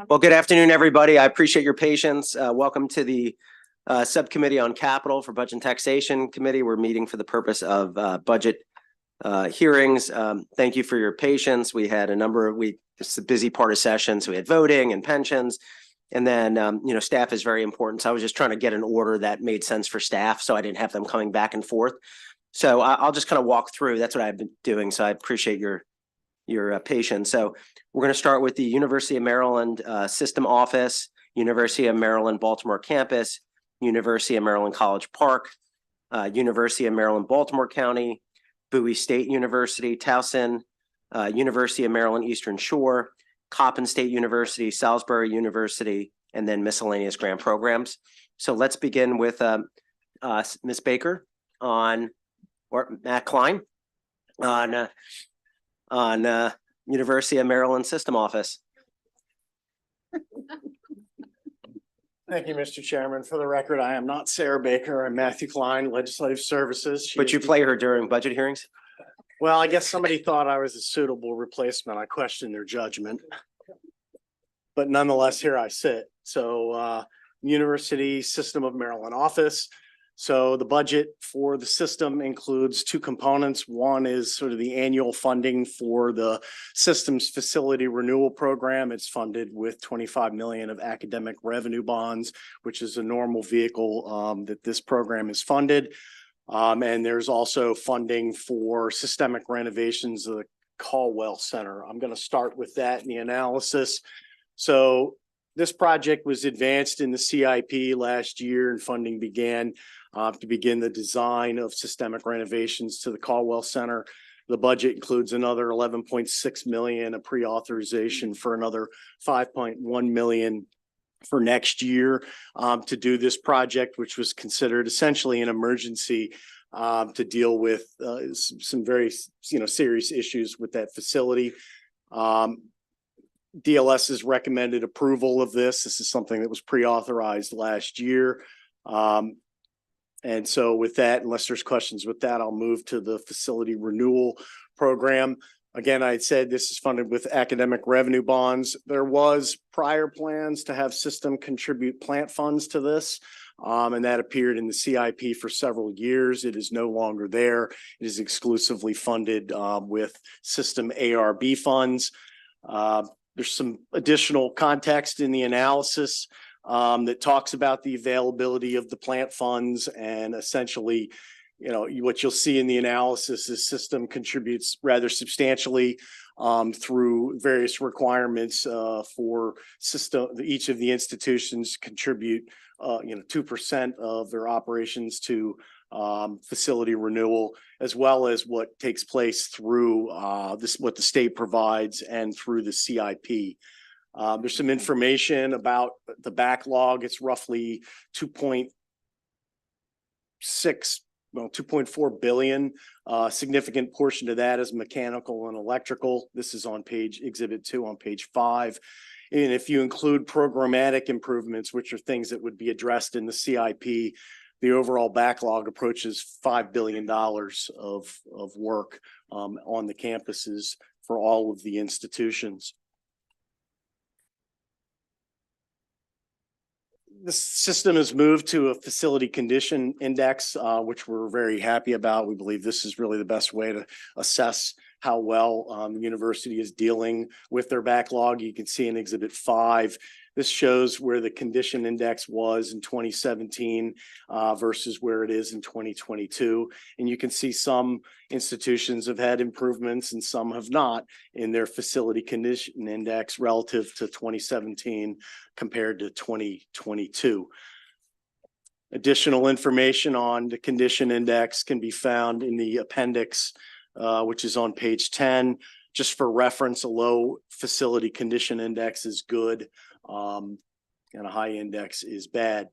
Well, good afternoon, everybody. I appreciate your patience. Welcome to the Subcommittee on Capital for Budget and Taxation Committee. We're meeting for the purpose of budget hearings. Thank you for your patience. We had it's a busy part of session, so we had voting and pensions. And then, staff is very important. So I was just trying to get an order that made sense for staff, so I didn't have them coming back and forth. So I'll just kind of walk through. That's what I've been doing. So I appreciate your patience. So we're going to start with the University of Maryland System Office, University of Maryland Baltimore Campus, University of Maryland College Park, University of Maryland Baltimore County, Bowie State University, Towson, University of Maryland Eastern Shore, Coppin State University, Salisbury University, and then miscellaneous grant programs. So let's begin with Ms. Baker or Matt Klein on University of Maryland System Office. Thank you, Mr. Chairman. For the record, I am not Sarah Baker. I'm Matthew Klein, Legislative Services. But you play her during budget hearings? Well, I guess somebody thought I was a suitable replacement. I questioned their judgment. But nonetheless, here I sit. So University System of Maryland Office. So the budget for the system includes two components. One is sort of the annual funding for the system's facility renewal program. It's funded with $25 million of academic revenue bonds, which is a normal vehicle that this program is funded. And there's also funding for systemic renovations of the Caldwell Center. I'm going to start with that in the analysis. So this project was advanced in the CIP last year, and funding began to begin the design of systemic renovations to the Caldwell Center. The budget includes another $11.6 million, a pre-authorization for another $5.1 million for next year to do this project, which was considered essentially an emergency to deal with some very serious issues with that facility. DLS has recommended approval of this. This is something that was pre-authorized last year. And so with that, unless there's questions with that, I'll move to the facility renewal program. Again, I had said this is funded with academic revenue bonds. There was prior plans to have system contribute plant funds to this, and that appeared in the CIP for several years. It is no longer there. It is exclusively funded with system ARB funds. There's some additional context in the analysis that talks about the availability of the plant funds, and essentially, what you'll see in the analysis is system contributes rather substantially through various requirements for system. Each of the institutions contribute 2% of their operations to facility renewal, as well as what takes place through what the state provides and through the CIP. There's some information about the backlog. It's roughly 2.4 billion. Significant portion of that is mechanical and electrical. This is on Exhibit 2 on page 5. And if you include programmatic improvements, which are things that would be addressed in the CIP, the overall backlog approaches $5 billion of work on the campuses for all of the institutions. The system has moved to a facility condition index, which we're very happy about. We believe this is really the best way to assess how well the university is dealing with their backlog. You can see in Exhibit 5, this shows where the condition index was in 2017 versus where it is in 2022. And you can see some institutions have had improvements and some have not in their facility condition index relative to 2017 compared to 2022. Additional information on the condition index can be found in the appendix, which is on page 10. Just for reference, a low facility condition index is good, and a high index is bad.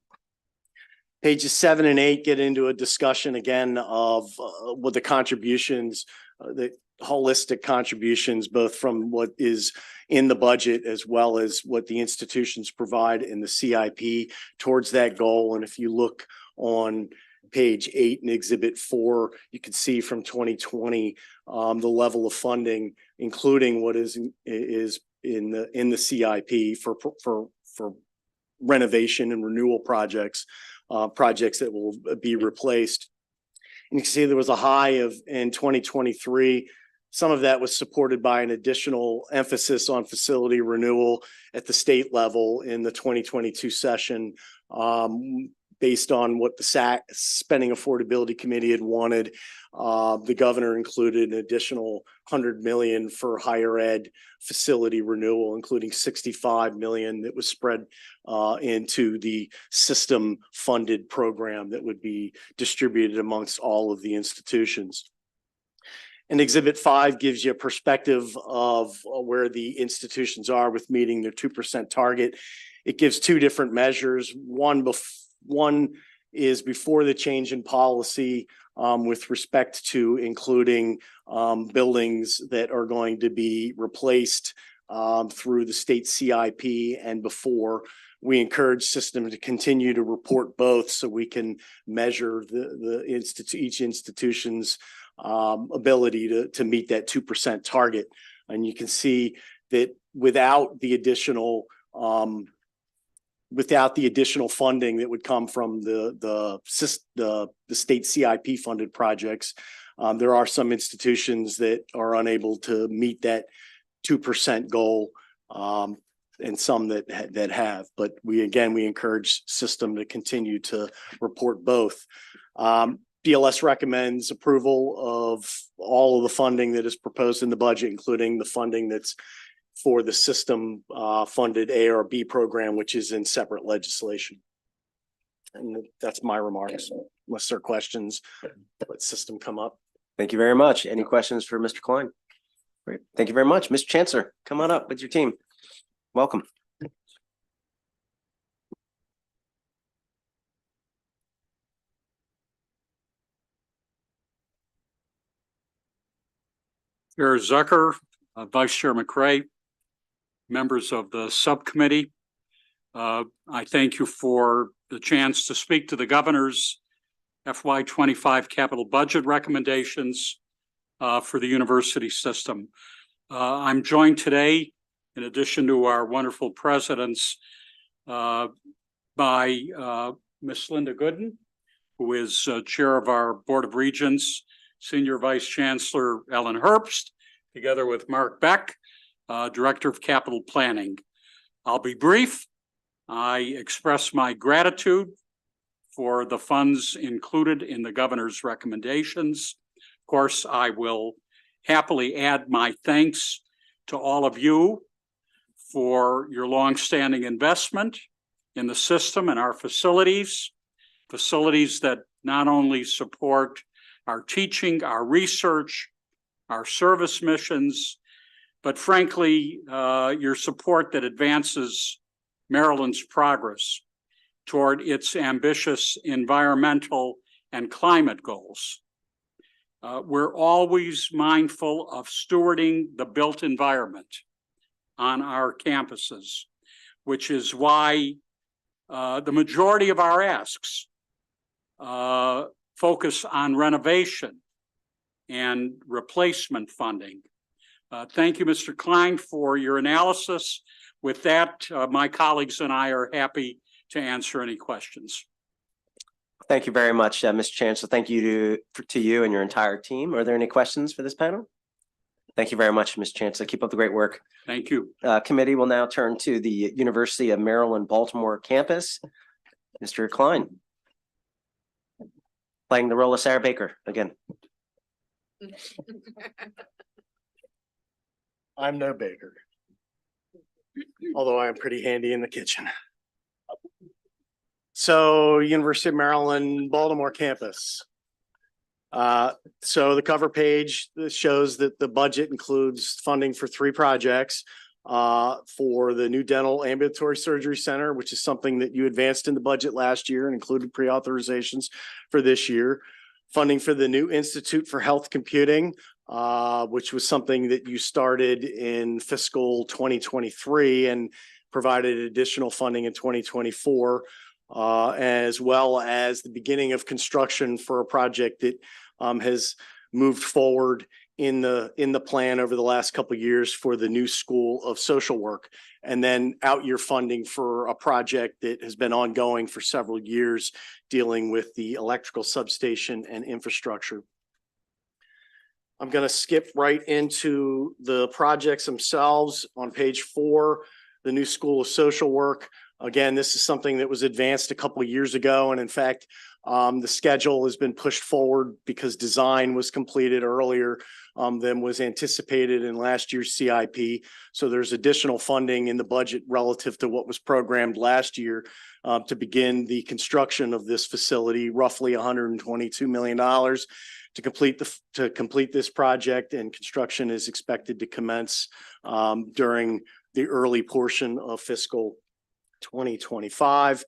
Pages 7 and 8 get into a discussion again of what the contributions, the holistic contributions, both from what is in the budget as well as what the institutions provide in the CIP towards that goal. And if you look on page 8 in Exhibit 4, you can see from 2020 the level of funding, including what is in the CIP for renovation and renewal projects that will be replaced. And you can see there was a high in 2023. Some of that was supported by an additional emphasis on facility renewal at the state level in the 2022 session, based on what the Spending Affordability Committee had wanted. The governor included an additional $100 million for higher ed facility renewal, including $65 million that was spread into the system funded program that would be distributed amongst all of the institutions. And Exhibit 5 gives you a perspective of where the institutions are with meeting their 2% target. It gives two different measures. One is before the change in policy with respect to including buildings that are going to be replaced through the state CIP, and before. We encourage system to continue to report both so we can measure each institution's ability to meet that 2% target. And you can see that without the additional funding that would come from the state CIP funded projects, there are some institutions that are unable to meet that 2% goal, and some that have. But we encourage system to continue to report both. BLS recommends approval of all of the funding that is proposed in the budget, including the funding that's for the system funded ARB program, which is in separate legislation. And that's my remarks. Unless there are questions, let system come up. Thank you very much. Any questions for Mr. Klein? Great. Thank you very much. Mr. Chancellor, come on up with your team. Welcome. Chair Zucker, Vice Chair McRae, members of the subcommittee. I thank you for the chance to speak to the governor's FY25 capital budget recommendations for the university system. I'm joined today, in addition to our wonderful presidents, by Ms. Linda Gooden, who is chair of our Board of Regents, Senior Vice Chancellor Ellen Herbst, together with Mark Beck, Director of Capital Planning. I'll be brief. I express my gratitude for the funds included in the governor's recommendations. Of course, I will happily add my thanks to all of you for your longstanding investment in the system and our facilities that not only support our teaching, our research, our service missions, but frankly, your support that advances Maryland's progress toward its ambitious environmental and climate goals. We're always mindful of stewarding the built environment on our campuses, which is why the majority of our asks focus on renovation and replacement funding. Thank you, Mr. Klein, for your analysis. With that, my colleagues and I are happy to answer any questions. Thank you very much, Mr. Chancellor. Thank you to you and your entire team. Are there any questions for this panel? Thank you very much, Mr. Chancellor. Keep up the great work. Thank you. Committee will now turn to the University of Maryland, Baltimore campus. Mr. Klein, playing the role of Sarah Baker again. I'm no baker, although I am pretty handy in the kitchen. So, University of Maryland, Baltimore campus. So the cover page shows that the budget includes funding for 3 projects for the new dental ambulatory surgery center, which is something that you advanced in the budget last year and included pre-authorizations for this year. Funding for the new Institute for Health Computing, which was something that you started in fiscal 2023 and provided additional funding in 2024, as well as the beginning of construction for a project that has moved forward in the plan over the last couple of years for the new School of Social Work, and then out-year funding for a project that has been ongoing for several years dealing with the electrical substation and infrastructure. I'm going to skip right into the projects themselves. On page 4, the new School of Social Work. Again, this is something that was advanced a couple of years ago, and in fact, the schedule has been pushed forward because design was completed earlier than was anticipated in last year's CIP. So there's additional funding in the budget relative to what was programmed last year to begin the construction of this facility, roughly $122 million to complete this project, and construction is expected to commence during the early portion of fiscal 2025.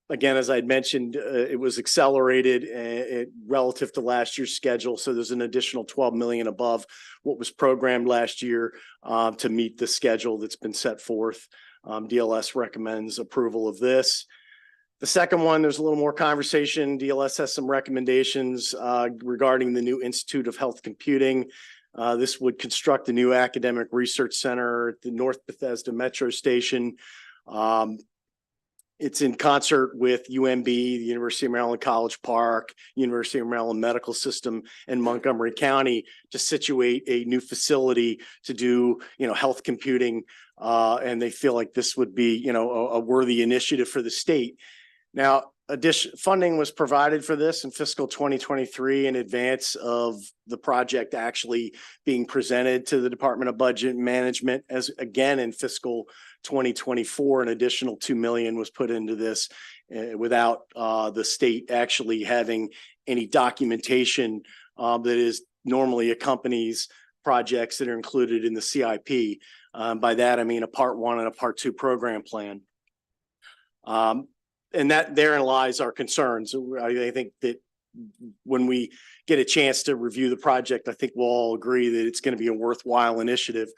Again, as I had mentioned, it was accelerated relative to last year's schedule. So there's an additional $12 million above what was programmed last year to meet the schedule that's been set forth. DLS recommends approval of this. The second one, there's a little more conversation. DLS has some recommendations regarding the new Institute of Health Computing. This would construct a new academic research center at the North Bethesda Metro Station. It's in concert with UMB, the University of Maryland College Park, University of Maryland Medical System, and Montgomery County to situate a new facility to do, health computing. And they feel like this would be, a worthy initiative for the state. Now, funding was provided for this in fiscal 2023 in advance of the project actually being presented to the Department of Budget and Management. As again in fiscal 2024, an additional $2 million was put into this without the state actually having any documentation that is normally accompanies projects that are included in the CIP. By that, I mean a Part 1 and a Part 2 program plan. And that therein lies our concerns. I think that when we get a chance to review the project, I think we'll all agree that it's going to be a worthwhile initiative,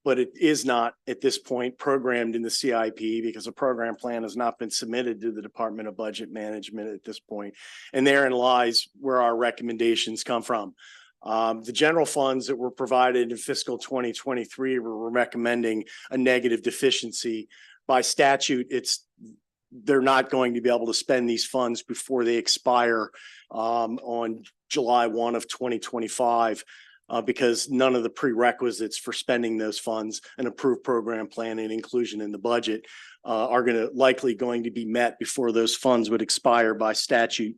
but it is not at this point programmed in the CIP because a program plan has not been submitted to the Department of Budget Management at this point. And therein lies where our recommendations come from. The general funds that were provided in fiscal 2023 were recommending a negative deficiency. By statute, they're not going to be able to spend these funds before they expire on July 1 of 2025 because none of the prerequisites for spending those funds, an approved program plan and inclusion in the budget, are likely going to be met before those funds would expire by statute.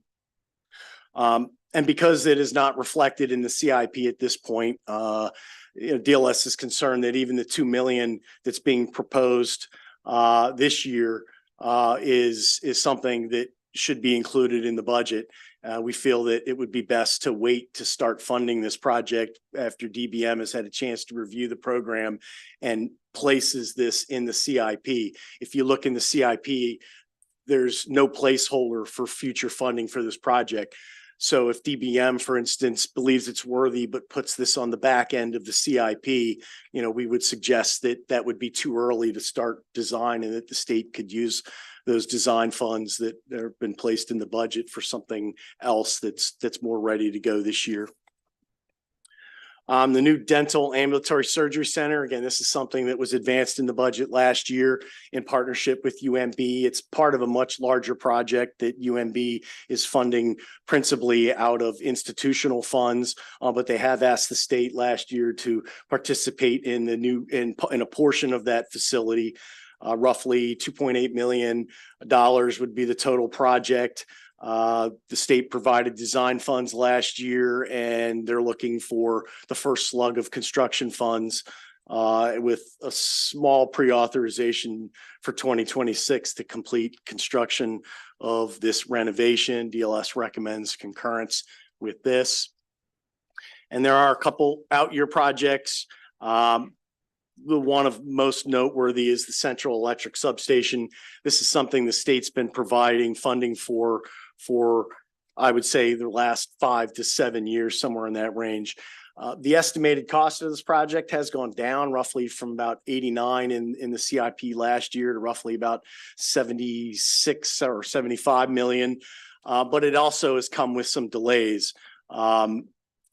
And because it is not reflected in the CIP at this point, DLS is concerned that even the $2 million that's being proposed this year is something that should be included in the budget. We feel that it would be best to wait to start funding this project after DBM has had a chance to review the program and places this in the CIP. If you look in the CIP, there's no placeholder for future funding for this project. So if DBM, for instance, believes it's worthy but puts this on the back end of the CIP, we would suggest that that would be too early to start design and that the state could use those design funds that have been placed in the budget for something else that's more ready to go this year. The new dental ambulatory surgery center, again, this is something that was advanced in the budget last year in partnership with UMB. It's part of a much larger project that UMB is funding principally out of institutional funds, but they have asked the state last year to participate in the in a portion of that facility. Roughly $2.8 million would be the total project. The state provided design funds last year, and they're looking for the first slug of construction funds with a small pre-authorization for 2026 to complete construction of this renovation. DLS recommends concurrence with this. And there are a couple out-year projects. The one of most noteworthy is the Central Electric Substation. This is something the state's been providing funding for, I would say, the last 5 to 7 years, somewhere in that range. The estimated cost of this project has gone down roughly from about 89 in the CIP last year to roughly about 76 or 75 million. But it also has come with some delays.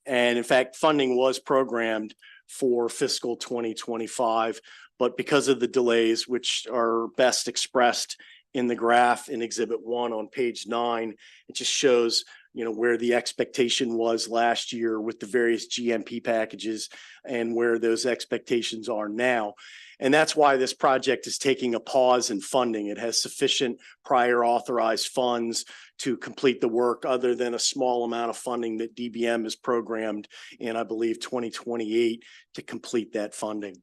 And in fact, funding was programmed for fiscal 2025, but because of the delays, which are best expressed in the graph in Exhibit 1 on page 9, it just shows, you know, where the expectation was last year with the various GMP packages and where those expectations are now. And that's why this project is taking a pause in funding. It has sufficient prior authorized funds to complete the work, other than a small amount of funding that DBM is programmed in, I believe, 2028 to complete that funding.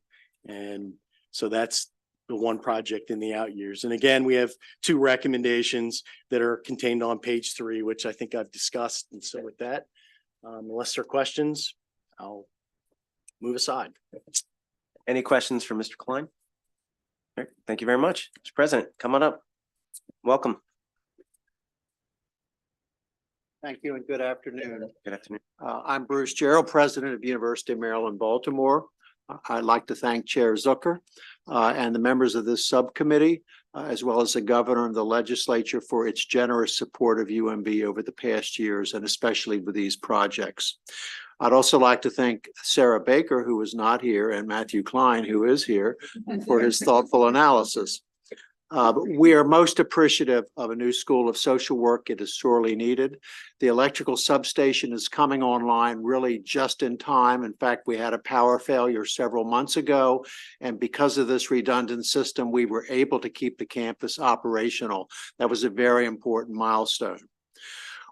And so that's the one project in the out years. And again, we have 2 recommendations that are contained on page 3, which I think I've discussed. And so with that, unless there are questions, I'll move aside. Any questions for Mr. Klein? All right, thank you very much. Mr. President, come on up. Welcome. Thank you and good afternoon. Good afternoon. I'm Bruce Gerald, President of University of Maryland, Baltimore. I'd like to thank Chair Zucker and the members of this subcommittee, as well as the governor and the legislature for its generous support of UMB over the past years, and especially with these projects. I'd also like to thank Sarah Baker, who is not here, and Matthew Klein, who is here, for his thoughtful analysis. We are most appreciative of a new school of social work. It is sorely needed. The electrical substation is coming online really just in time. In fact, we had a power failure several months ago, and because of this redundant system, we were able to keep the campus operational. That was a very important milestone.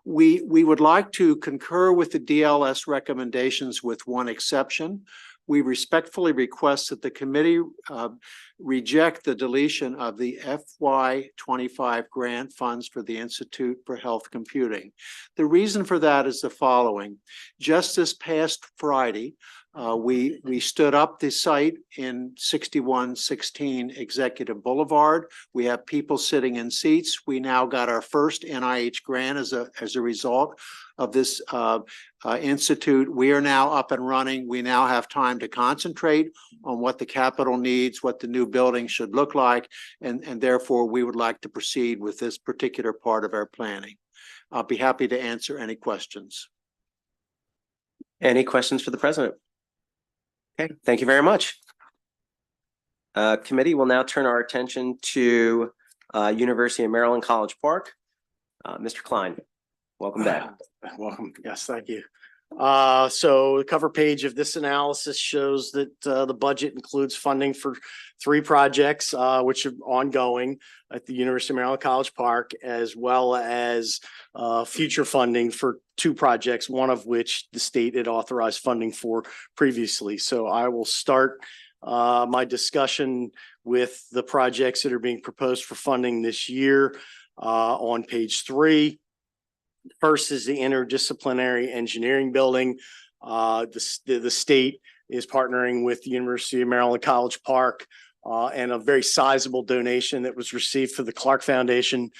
We would like to concur with the DLS recommendations with one exception. We respectfully request that the committee reject the deletion of the FY25 grant funds for the Institute for Health Computing. The reason for that is the following. Just this past Friday, we stood up the site in 6116 Executive Boulevard. We have people sitting in seats. We now got our first NIH grant as a result of this institute. We are now up and running. We now have time to concentrate on what the capital needs, what the new building should look like, and therefore we would like to proceed with this particular part of our planning. I'll be happy to answer any questions. Any questions for the president? Okay, thank you very much. Committee will now turn our attention to University of Maryland College Park. Mr. Klein, welcome back. Welcome. Yes, thank you. So the cover page of this analysis shows that the budget includes funding for 3 projects, which are ongoing at the University of Maryland College Park, as well as future funding for 2 projects, one of which the state had authorized funding for previously. So I will start my discussion with the projects that are being proposed for funding this year on page 3. First is the interdisciplinary engineering building. The state is partnering with the University of Maryland College Park and a very sizable donation that was received for the Clark Foundation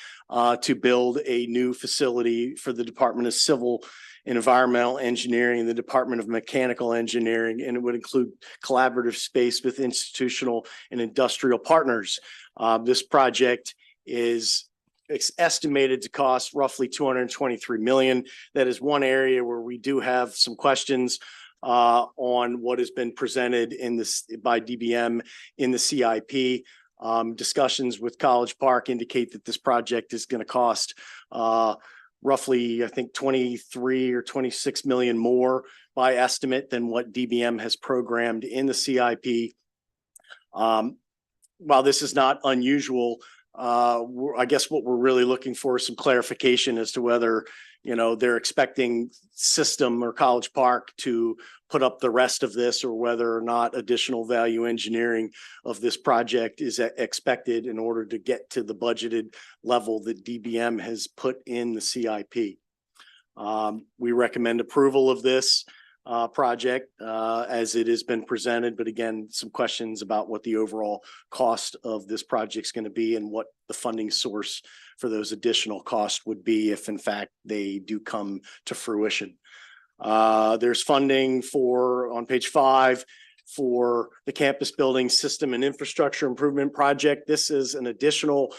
to build a new facility for the Department of Civil and Environmental Engineering and the Department of Mechanical Engineering, and it would include collaborative space with institutional and industrial partners. This project is estimated to cost roughly $223 million. That is one area where we do have some questions on what has been presented in this by DBM in the CIP. Discussions with College Park indicate that this project is going to cost roughly, I think, 23 or 26 million more by estimate than what DBM has programmed in the CIP. While this is not unusual, I guess what we're really looking for is some clarification as to whether, you know, they're expecting System or College Park to put up the rest of this, or whether or not additional value engineering of this project is expected in order to get to the budgeted level that DBM has put in the CIP. We recommend approval of this project as it has been presented, but again, some questions about what the overall cost of this project is going to be and what the funding source for those additional costs would be if in fact they do come to fruition. There's funding for, on page 5, for the campus building system and infrastructure improvement project. This is an additional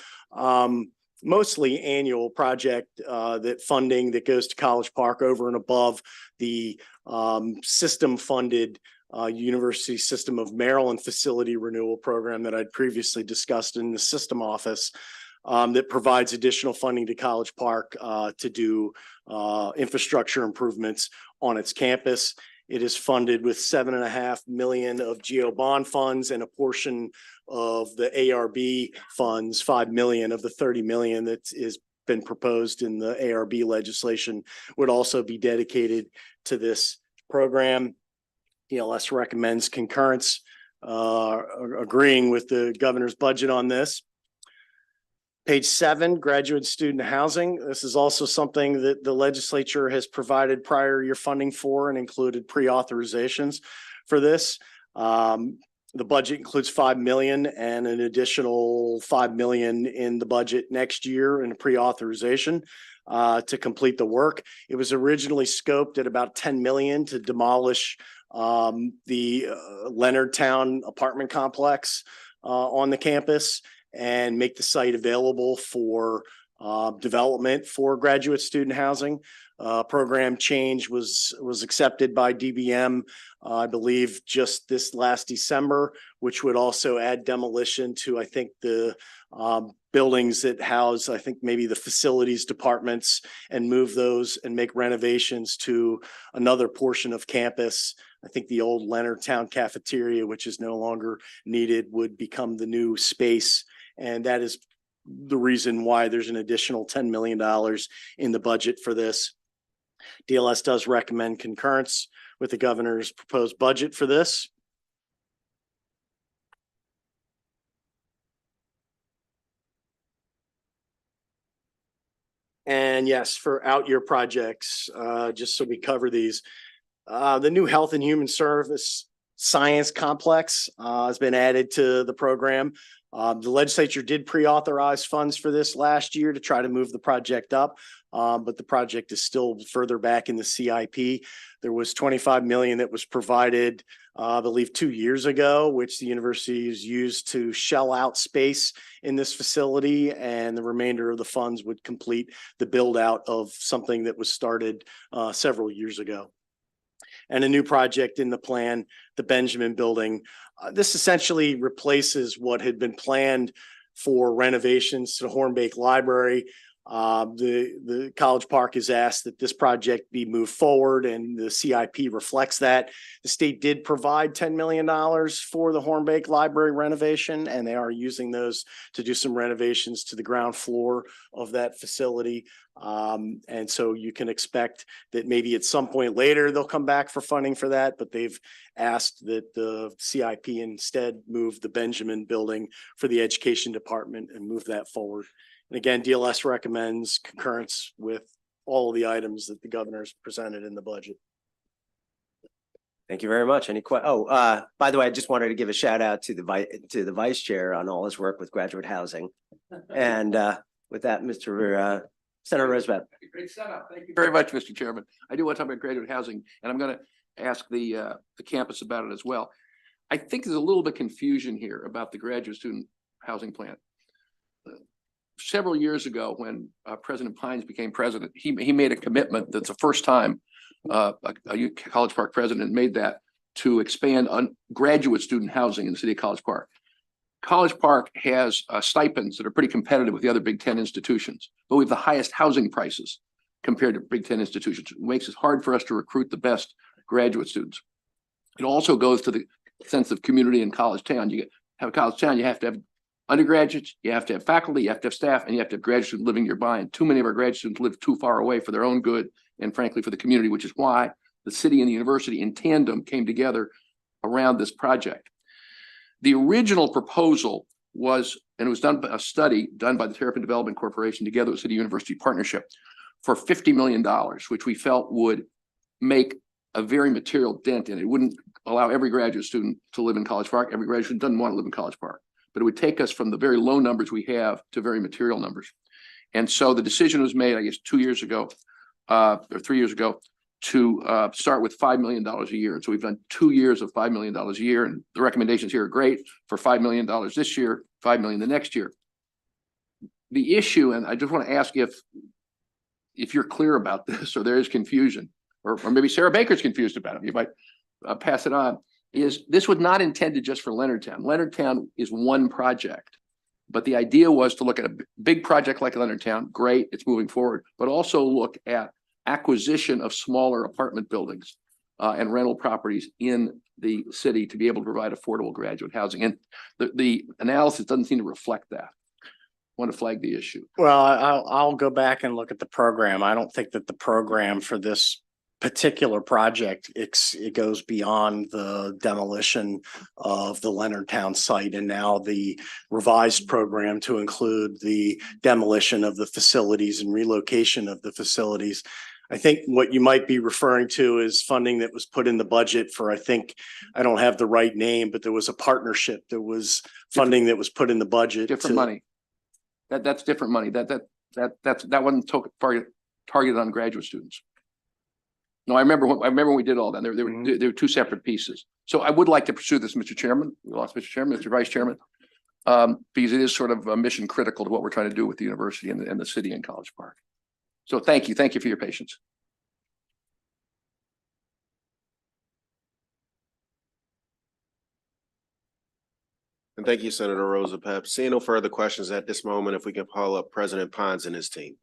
mostly annual project that funding that goes to College Park over and above the system funded University System of Maryland facility renewal program that I'd previously discussed in the system office, that provides additional funding to College Park to do infrastructure improvements on its campus. It is funded with $7.5 million of GO bond funds, and a portion of the ARB funds, $5 million of the $30 million that is been proposed in the ARB legislation would also be dedicated to this program. DLS recommends concurrence, agreeing with the governor's budget on this. Page 7, graduate student housing. This is also something that the legislature has provided prior year funding for and included pre-authorizations for this. The budget includes $5 million and an additional $5 million in the budget next year in a pre-authorization to complete the work. It was originally scoped at about $10 million to demolish the Leonardtown apartment complex on the campus and make the site available for development for graduate student housing. Program change was accepted by DBM, I believe, just this last December, which would also add demolition to, I think, the buildings that house, I think, maybe the facilities departments, and move those and make renovations to another portion of campus. I think the old Leonardtown cafeteria, which is no longer needed, would become the new space. And that is the reason why there's an additional $10 million in the budget for this. DLS does recommend concurrence with the governor's proposed budget for this. And yes, for out-year projects, just so we cover these, the new Health and Human Service Science Complex has been added to the program. The legislature did pre-authorize funds for this last year to try to move the project up, but the project is still further back in the CIP. There was $25 million that was provided, I believe, 2 years ago, which the university has used to shell out space in this facility, and the remainder of the funds would complete the build out of something that was started several years ago. And a new project in the plan, the Benjamin Building. This essentially replaces what had been planned for renovations to the Hornbeck Library. The College Park has asked that this project be moved forward, and the CIP reflects that. The state did provide $10 million for the Hornbeck Library renovation, and they are using those to do some renovations to the ground floor of that facility. And so you can expect that maybe at some point later they'll come back for funding for that, but they've asked that the CIP instead move the Benjamin Building for the education department and move that forward. And again, DLS recommends concurrence with all of the items that the governor's presented in the budget. Thank you very much. Any by the way, I just wanted to give a shout out to the vice chair on all his work with graduate housing. And with that, Mr. Senator Roosevelt. Great setup. Thank you very much, Mr. Chairman. I do want to talk about graduate housing, and I'm going to ask the campus about it as well. I think there's a little bit of confusion here about the graduate student housing plan. Several years ago, when President Pines became president, he made a commitment that's the first time a College Park president made that, to expand on graduate student housing in the city of College Park. College Park has stipends that are pretty competitive with the other Big Ten institutions, but we have the highest housing prices compared to Big Ten institutions. It makes it hard for us to recruit the best graduate students. It also goes to the sense of community in college town. You have a college town, you have to have undergraduates, you have to have faculty, you have to have staff, and you have to have graduate students living nearby. And too many of our graduate students live too far away for their own good and frankly for the community, which is why the city and the university in tandem came together around this project. The original proposal was, and it was done by a study done by the Terrapin Development Corporation together with City University Partnership, for $50 million, which we felt would make a very material dent in it. It wouldn't allow every graduate student to live in College Park. Every graduate student doesn't want to live in College Park, but it would take us from the very low numbers we have to very material numbers. And so the decision was made, I guess, 2 years ago, or 3 years ago, to start with $5 million a year. And so we've done 2 years of $5 million a year, and the recommendations here are great for $5 million this year, $5 million the next year. the issue, and I just want to ask if you're clear about this, or there is confusion, or maybe Sarah Baker's confused about it. You might pass it on. Is this was not intended just for Leonardtown. Leonardtown is one project, but the idea was to look at a big project like Leonardtown. Great, it's moving forward, but also look at acquisition of smaller apartment buildings and rental properties in the city to be able to provide affordable graduate housing. And the analysis doesn't seem to reflect that. Want to flag the issue. Well, I'll go back and look at the program. I don't think that the program for this particular project, it goes beyond the demolition of the Leonardtown site and now the revised program to include the demolition of the facilities and relocation of the facilities. I think what you might be referring to is funding that was put in the budget for, I think, I don't have the right name, but there was a partnership. There was funding that was put in the budget. Different money. That's different money. That wasn't targeted on graduate students. No, I remember when we did all that. There were two separate pieces. So I would like to pursue this, Mr. Chairman. We lost Mr. Chairman, Mr. Vice Chairman, because it is sort of a mission critical to what we're trying to do with the university and the city and College Park. So thank you for your patience. And thank you, Senator Rosa Pep. Seeing no further questions at this moment, if we can call up President Pines and his team.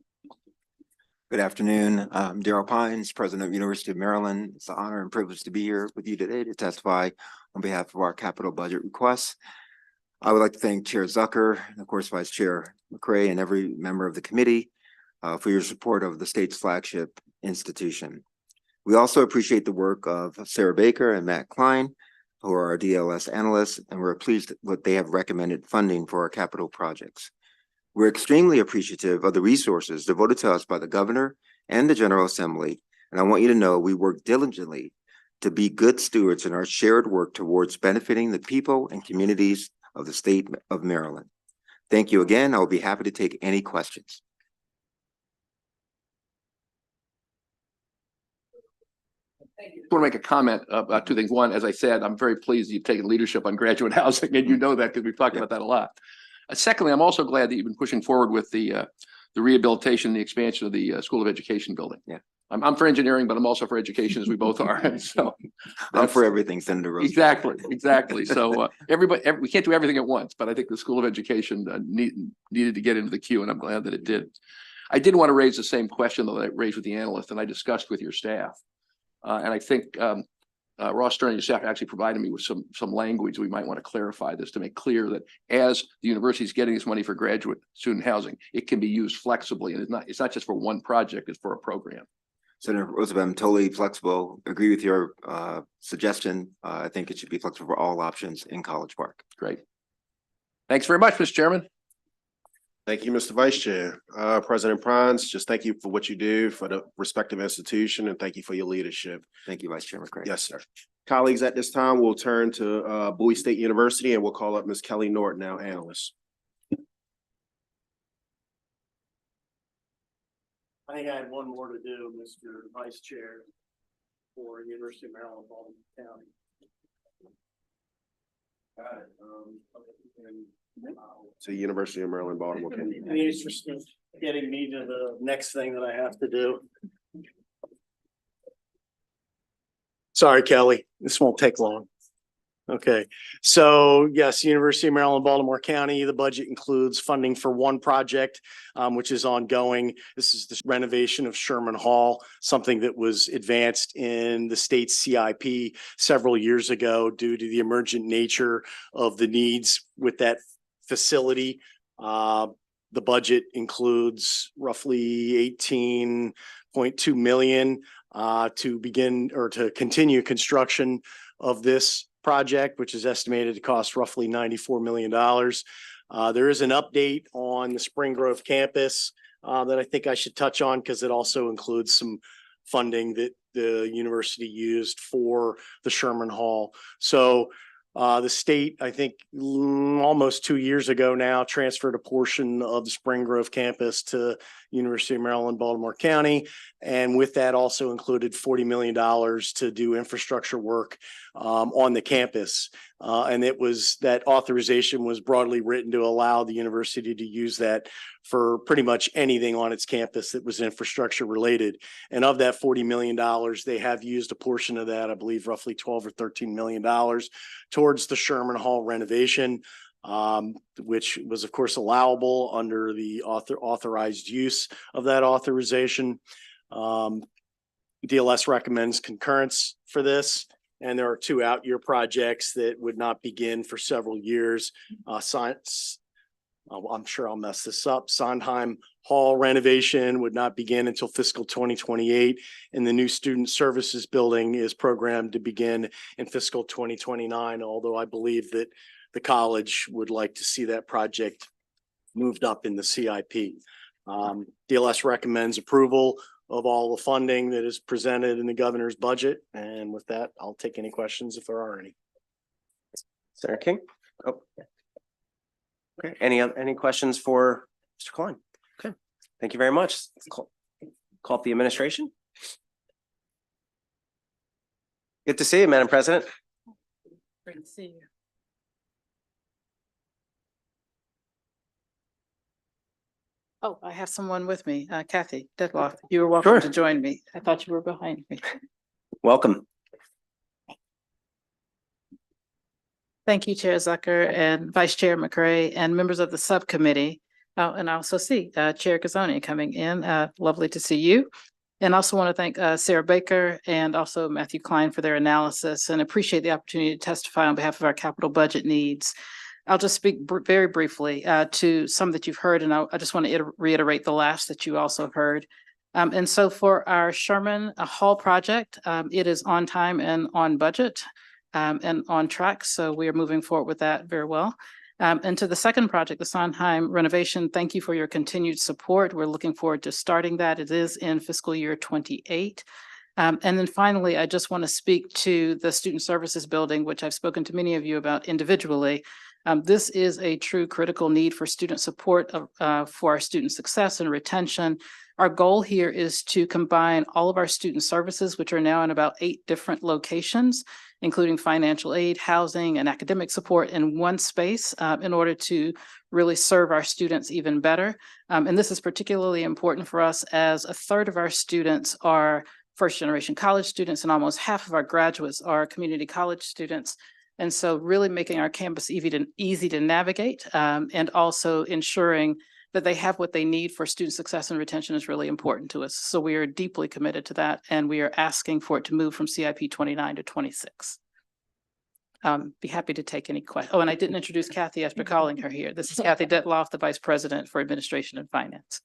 Good afternoon. I'm Darrell Pines, President of University of Maryland. It's an honor and privilege to be here with you today to testify on behalf of our capital budget requests. I would like to thank Chair Zucker and of course Vice Chair McCray and every member of the committee for your support of the state's flagship institution. We also appreciate the work of Sarah Baker and Matt Klein, who are our DLS analysts, and we're pleased that they have recommended funding for our capital projects. We're extremely appreciative of the resources devoted to us by the governor and the General Assembly, and I want you to know we work diligently to be good stewards in our shared work towards benefiting the people and communities of the state of Maryland. Thank you again. I will be happy to take any questions. I want to make a comment about two things. One, as I said, I'm very pleased you've taken leadership on graduate housing, and you know that because we've talked about that a lot. Secondly, I'm also glad that you've been pushing forward with the rehabilitation and the expansion of the School of Education building. Yeah. I'm for engineering, but I'm also for education, as we both are. And so I'm for everything, Senator Rose. Exactly. So we can't do everything at once, but I think the School of Education needed to get into the queue, and I'm glad that it did. I did want to raise the same question though that I raised with the analyst, and I discussed with your staff. And I think Ross Stern and your staff actually provided me with some language. We might want to clarify this to make clear that as the university is getting this money for graduate student housing, it can be used flexibly, and it's not just for one project; it's for a program. Senator Roosevelt, I'm totally flexible. Agree with your suggestion. I think it should be flexible for all options in College Park. Great. Thanks very much, Mr. Chairman. Thank you, Mr. Vice Chair. President Pines, just thank you for what you do for the respective institution, and thank you for your leadership. Thank you, Vice Chair McCray. Yes, sir. Colleagues, at this time, we'll turn to Bowie State University, and we'll call up Ms. Kelly Norton, our analyst. I think I had one more to do, Mr. Vice Chair, for University of Maryland, Baltimore County. Got it. To University of Maryland, Baltimore. In the interest of getting me to the next thing that I have to do. Sorry, Kelly, this won't take long. Okay, so yes, University of Maryland, Baltimore County, the budget includes funding for one project, which is ongoing. This is the renovation of Sherman Hall, something that was advanced in the state's CIP several years ago due to the emergent nature of the needs with that facility. The budget includes roughly 18.2 million to begin or to continue construction of this project, which is estimated to cost roughly $94 million. There is an update on the Spring Grove campus that I think I should touch on because it also includes some funding that the university used for the Sherman Hall. So the state, I think almost 2 years ago now, transferred a portion of the Spring Grove campus to University of Maryland, Baltimore County. And with that also included $40 million to do infrastructure work on the campus. And that authorization was broadly written to allow the university to use that for pretty much anything on its campus that was infrastructure related. And of that $40 million, they have used a portion of that, I believe roughly $12 or $13 million towards the Sherman Hall renovation, which was of course allowable under the authorized use of that authorization. DLS recommends concurrence for this. And there are two out-year projects that would not begin for several years. I'm sure I'll mess this up. Sondheim Hall renovation would not begin until fiscal 2028. And the new student services building is programmed to begin in fiscal 2029, although I believe that the college would like to see that project moved up in the CIP. DLS recommends approval of all the funding that is presented in the governor's budget. And with that, I'll take any questions if there are any. Senator King? Oh. Okay, any questions for Mr. Klein? Okay, thank you very much. Let's call up the administration. Good to see you, Madam President. Great to see you. Oh, I have someone with me, Kathy Detloff. You are welcome Sure. to join me. I thought you were behind me. Welcome. Thank you, Chair Zucker and Vice Chair McCray and members of the subcommittee. And I also see Chair Kazoni coming in. Lovely to see you. And also want to thank Sarah Baker and also Matthew Klein for their analysis and appreciate the opportunity to testify on behalf of our capital budget needs. I'll just speak very briefly to some that you've heard, and I just want to reiterate the last that you also heard. And so for our Sherman Hall project, it is on time and on budget and on track. So we are moving forward with that very well. And to the second project, the Sondheim renovation, thank you for your continued support. We're looking forward to starting that. It is in fiscal year 28. And then finally, I just want to speak to the student services building, which I've spoken to many of you about individually. This is a true critical need for student support for our student success and retention. Our goal here is to combine all of our student services, which are now in about 8 different locations, including financial aid, housing, and academic support in one space in order to really serve our students even better. And this is particularly important for us as a third of our students are first-generation college students and almost half of our graduates are community college students. And so really making our campus easy to navigate and also ensuring that they have what they need for student success and retention is really important to us. So we are deeply committed to that, and we are asking for it to move from CIP 29 to 26. Be happy to take any questions. Oh, and I didn't introduce Kathy after calling her here. This is Kathy Detloff, the Vice President for Administration and Finance.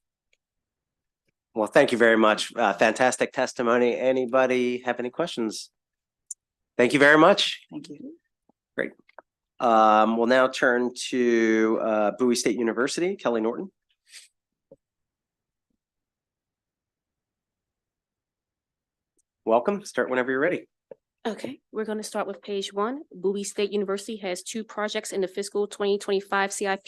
Well, thank you very much. Fantastic testimony. Anybody have any questions? Thank you very much. Thank you. Great. We'll now turn to Bowie State University, Kelly Norton. Welcome. Start whenever you're ready. Okay, we're going to start with page 1. Bowie State University has 2 projects in the fiscal 2025 CIP,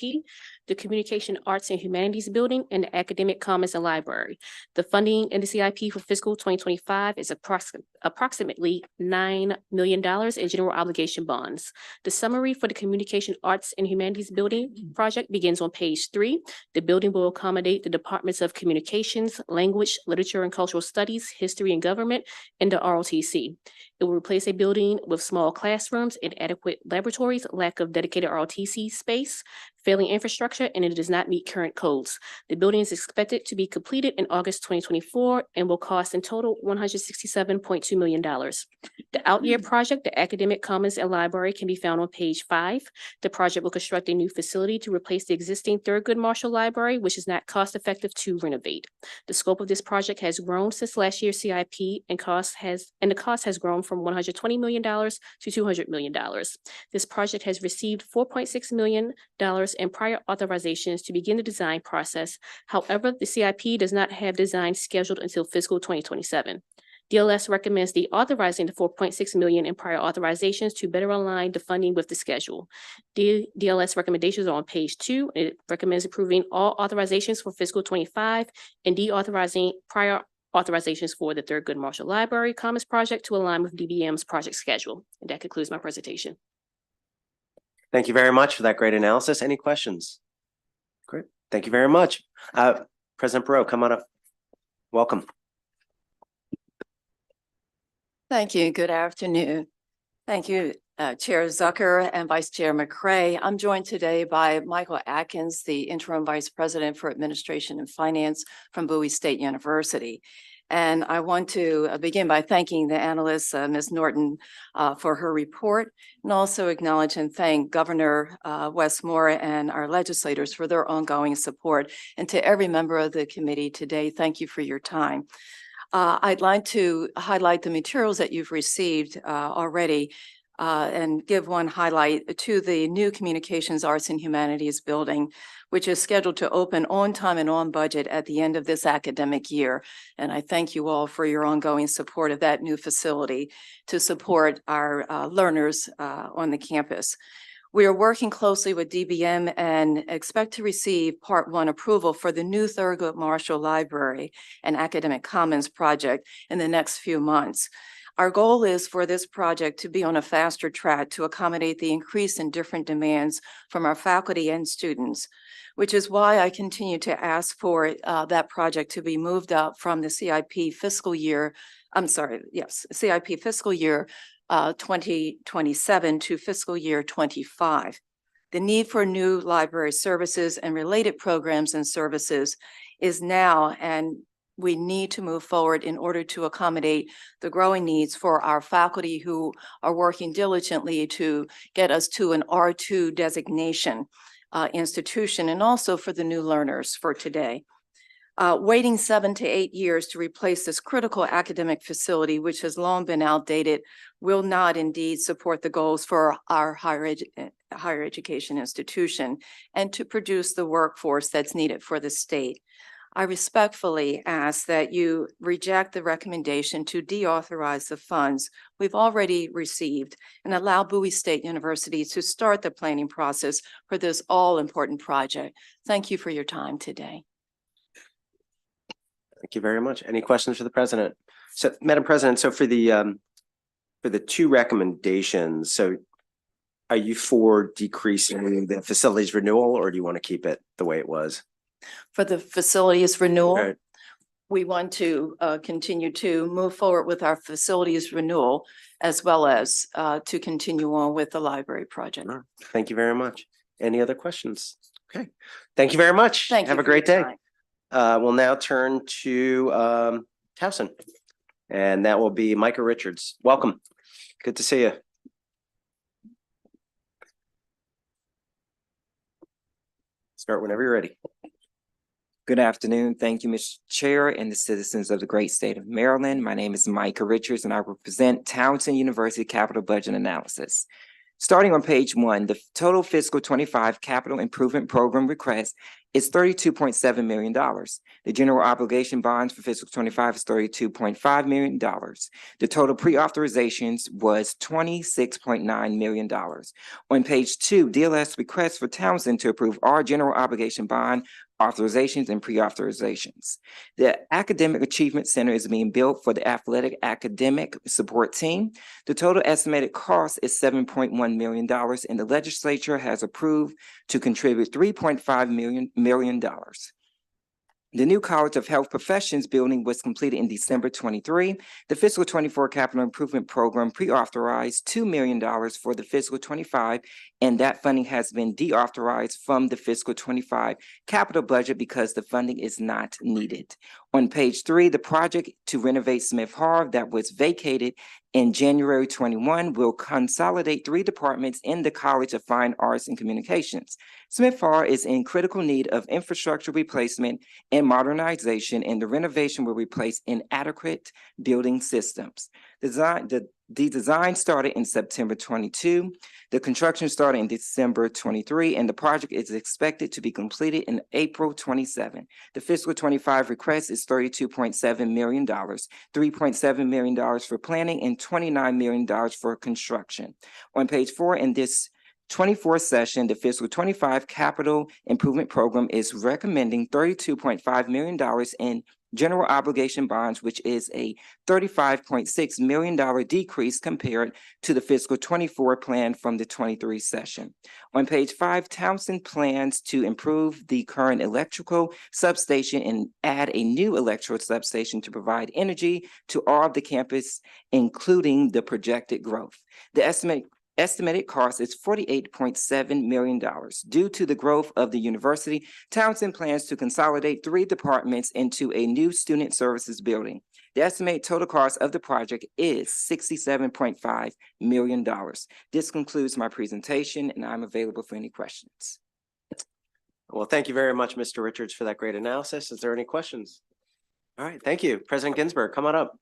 the Communication Arts and Humanities Building and the Academic Commons and Library. The funding in the CIP for fiscal 2025 is approximately $9 million in general obligation bonds. The summary for the Communication Arts and Humanities Building project begins on page 3. The building will accommodate the Departments of Communications, Language, Literature and Cultural Studies, History and Government, and the ROTC. It will replace a building with small classrooms, inadequate laboratories, lack of dedicated ROTC space, failing infrastructure, and it does not meet current codes. The building is expected to be completed in August 2024 and will cost in total $167.2 million. The out-year project, the Academic Commons and Library, can be found on page 5. The project will construct a new facility to replace the existing Thurgood Marshall Library, which is not cost-effective to renovate. The scope of this project has grown since last year's CIP, and the cost has grown from $120 million to $200 million. This project has received $4.6 million in prior authorizations to begin the design process. However, the CIP does not have design scheduled until fiscal 2027. DLS recommends deauthorizing the $4.6 million in prior authorizations to better align the funding with the schedule. DLS recommendations are on page 2. It recommends approving all authorizations for fiscal 25 and deauthorizing prior authorizations for the Thurgood Marshall Library Commons project to align with DBM's project schedule. And that concludes my presentation. Thank you very much for that great analysis. Any questions? Great. Thank you very much. President Barreau, come on up. Welcome. Thank you. Good afternoon. Thank you, Chair Zucker and Vice Chair McCray. I'm joined today by Michael Atkins, the Interim Vice President for Administration and Finance from Bowie State University. And I want to begin by thanking the analyst, Ms. Norton, for her report, and also acknowledge and thank Governor Westmore and our legislators for their ongoing support. And to every member of the committee today, thank you for your time. I'd like to highlight the materials that you've received already and give one highlight to the new Communications, Arts, and Humanities building, which is scheduled to open on time and on budget at the end of this academic year. And I thank you all for your ongoing support of that new facility to support our learners on the campus. We are working closely with DBM and expect to receive Part 1 approval for the new Thurgood Marshall Library and Academic Commons project in the next few months. Our goal is for this project to be on a faster track to accommodate the increase in different demands from our faculty and students, which is why I continue to ask for that project to be moved up from the CIP fiscal year, CIP fiscal year 2027 to fiscal year 25. The need for new library services and related programs and services is now, and we need to move forward in order to accommodate the growing needs for our faculty who are working diligently to get us to an R2 designation institution, and also for the new learners for today. Waiting 7 to 8 years to replace this critical academic facility, which has long been outdated, will not indeed support the goals for our higher education institution and to produce the workforce that's needed for the state. I respectfully ask that you reject the recommendation to deauthorize the funds we've already received and allow Bowie State University to start the planning process for this all-important project. Thank you for your time today. Thank you very much. Any questions for the president? So, Madam President, so for the two recommendations, so are you for decreasing the facilities renewal, or do you want to keep it the way it was? For the facilities renewal, Okay. we want to continue to move forward with our facilities renewal, as well as to continue on with the library project. Thank you very much. Any other questions? Okay. Thank you very much. Thank you. Have a for your great day. time. We'll now turn to Towson, and that will be Micah Richards. Welcome. Good to see you. Start whenever you're ready. Good afternoon. Thank you, Mr. Chair and the citizens of the great state of Maryland. My name is Micah Richards, and I represent Towson University Capital Budget Analysis. Starting on page 1, the total fiscal 25 capital improvement program request is $32.7 million. The general obligation bonds for fiscal 25 is $32.5 million. The total pre-authorizations was $26.9 million. On page 2, DLS requests for Townsend to approve all general obligation bond authorizations and pre-authorizations. The Academic Achievement Center is being built for the athletic academic support team. The total estimated cost is $7.1 million, and the legislature has approved to contribute $3.5 million. The new College of Health Professions building was completed in December 23. The fiscal 24 capital improvement program pre-authorized $2 million for the fiscal 25, and that funding has been deauthorized from the fiscal 25 capital budget because the funding is not needed. On page 3, the project to renovate Smith Hall that was vacated in January 21 will consolidate 3 departments in the College of Fine Arts and Communications. Smith Hall is in critical need of infrastructure replacement and modernization, and the renovation will replace inadequate building systems. The design started in September 22. The construction started in December 23, and the project is expected to be completed in April 27. The fiscal 25 request is $32.7 million, $3.7 million for planning, and $29 million for construction. On page 4 in this 24th session, the fiscal 25 capital improvement program is recommending $32.5 million in general obligation bonds, which is a $35.6 million decrease compared to the fiscal 24 plan from the 23 session. On page 5, Townsend plans to improve the current electrical substation and add a new electrical substation to provide energy to all of the campus, including the projected growth. The estimated cost is $48.7 million. Due to the growth of the university, Townsend plans to consolidate 3 departments into a new student services building. The estimated total cost of the project is $67.5 million. This concludes my presentation, and I'm available for any questions. Well, thank you very much, Mr. Richards, for that great analysis. Is there any questions? All right, thank you. President Ginsburg, come on up.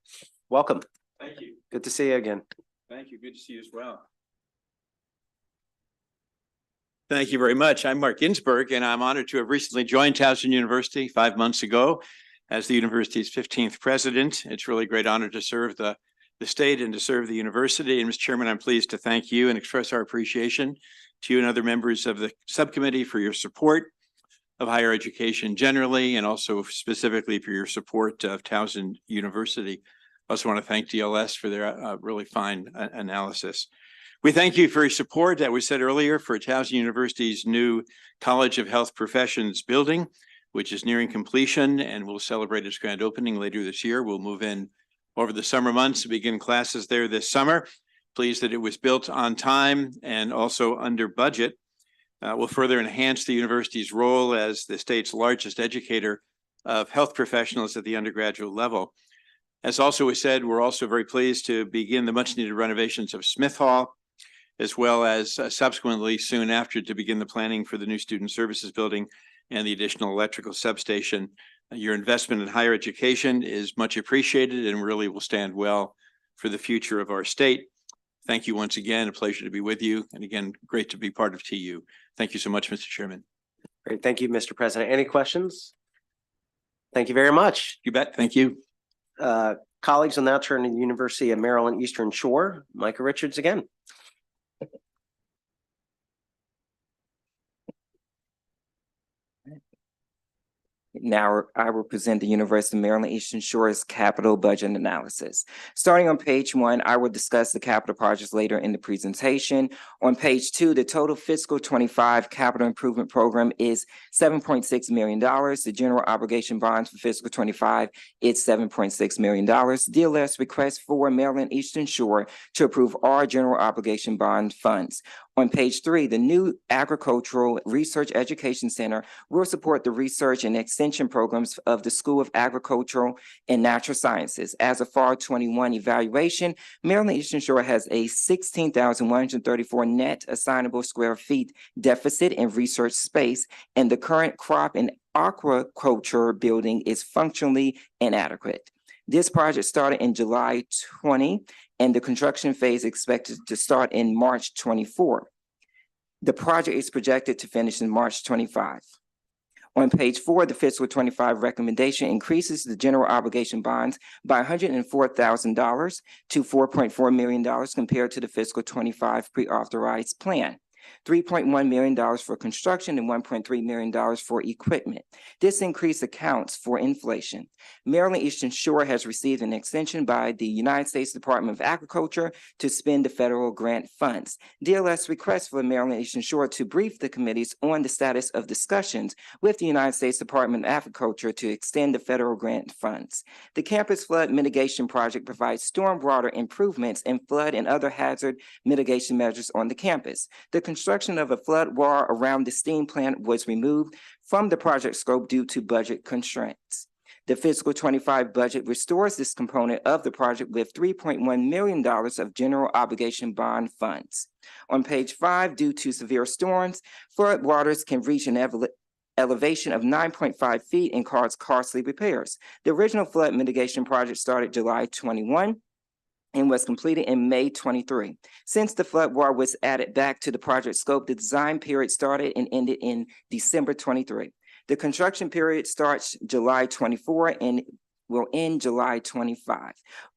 Welcome. Thank you. Good to see you again. Thank you. Good to see you as well. Thank you very much. I'm Mark Ginsburg, and I'm honored to have recently joined Towson University 5 months ago as the university's 15th president. It's really a great honor to serve the state and to serve the university. And Mr. Chairman, I'm pleased to thank you and express our appreciation to you and other members of the subcommittee for your support of higher education generally, and also specifically for your support of Towson University. I also want to thank DLS for their really fine analysis. We thank you for your support, that was said earlier, for Towson University's new College of Health Professions building, which is nearing completion and will celebrate its grand opening later this year. We'll move in over the summer months to begin classes there this summer. Pleased that it was built on time and also under budget. Will further enhance the university's role as the state's largest educator of health professionals at the undergraduate level. As also was said, we're also very pleased to begin the much needed renovations of Smith Hall, as well as subsequently soon after to begin the planning for the new student services building and the additional electrical substation. Your investment in higher education is much appreciated and really will stand well for the future of our state. Thank you once again. A pleasure to be with you. And again, great to be part of TU. Thank you so much, Mr. Chairman. Great. Thank you, Mr. President. Any questions? Thank you very much. You bet. Thank you. Colleagues will now turn to the University of Maryland Eastern Shore. Micah Richards again. Now I will present the University of Maryland Eastern Shore's capital budget analysis. Starting on page 1, I will discuss the capital projects later in the presentation. On page 2, the total fiscal 25 capital improvement program is $7.6 million. The general obligation bonds for fiscal 25 is $7.6 million. DLS requests for Maryland Eastern Shore to approve all general obligation bond funds. On page 3, the new Agricultural Research Education Center will support the research and extension programs of the School of Agricultural and Natural Sciences. As of fall 21 evaluation, Maryland Eastern Shore has a 16,134 net assignable square feet deficit in research space, and the current crop and aquaculture building is functionally inadequate. This project started in July 20, and the construction phase expected to start in March 24. The project is projected to finish in March 25. On page 4, the fiscal 25 recommendation increases the general obligation bonds by $104,000 to $4.4 million compared to the fiscal 25 pre-authorized plan. $3.1 million for construction and $1.3 million for equipment. This increase accounts for inflation. Maryland Eastern Shore has received an extension by the United States Department of Agriculture to spend the federal grant funds. DLS requests for Maryland Eastern Shore to brief the committees on the status of discussions with the United States Department of Agriculture to extend the federal grant funds. The campus flood mitigation project provides stormwater improvements and flood and other hazard mitigation measures on the campus. The construction of a flood wall around the steam plant was removed from the project scope due to budget constraints. The fiscal 25 budget restores this component of the project with $3.1 million of general obligation bond funds. On page 5, due to severe storms, flood waters can reach an elevation of 9.5 feet and cause costly repairs. The original flood mitigation project started July 21. and was completed in May 23. Since the flood wall was added back to the project scope, the design period started and ended in December 23. The construction period starts July 24 and will end July 25.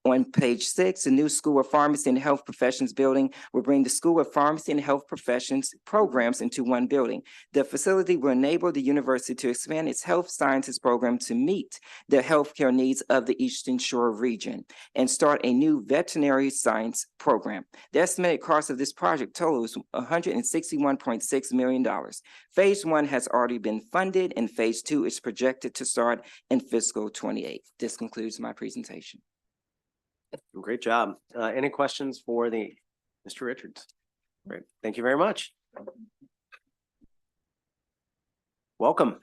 On page 6, the new School of Pharmacy and Health Professions building will bring the School of Pharmacy and Health Professions programs into one building. The facility will enable the university to expand its health sciences program to meet the healthcare needs of the Eastern Shore region and start a new veterinary science program. The estimated cost of this project totals $161.6 million. Phase 1 has already been funded and phase 2 is projected to start in fiscal 28. This concludes my presentation. Great job. Any questions for Mr. Richards? Great. Thank you very much. Welcome.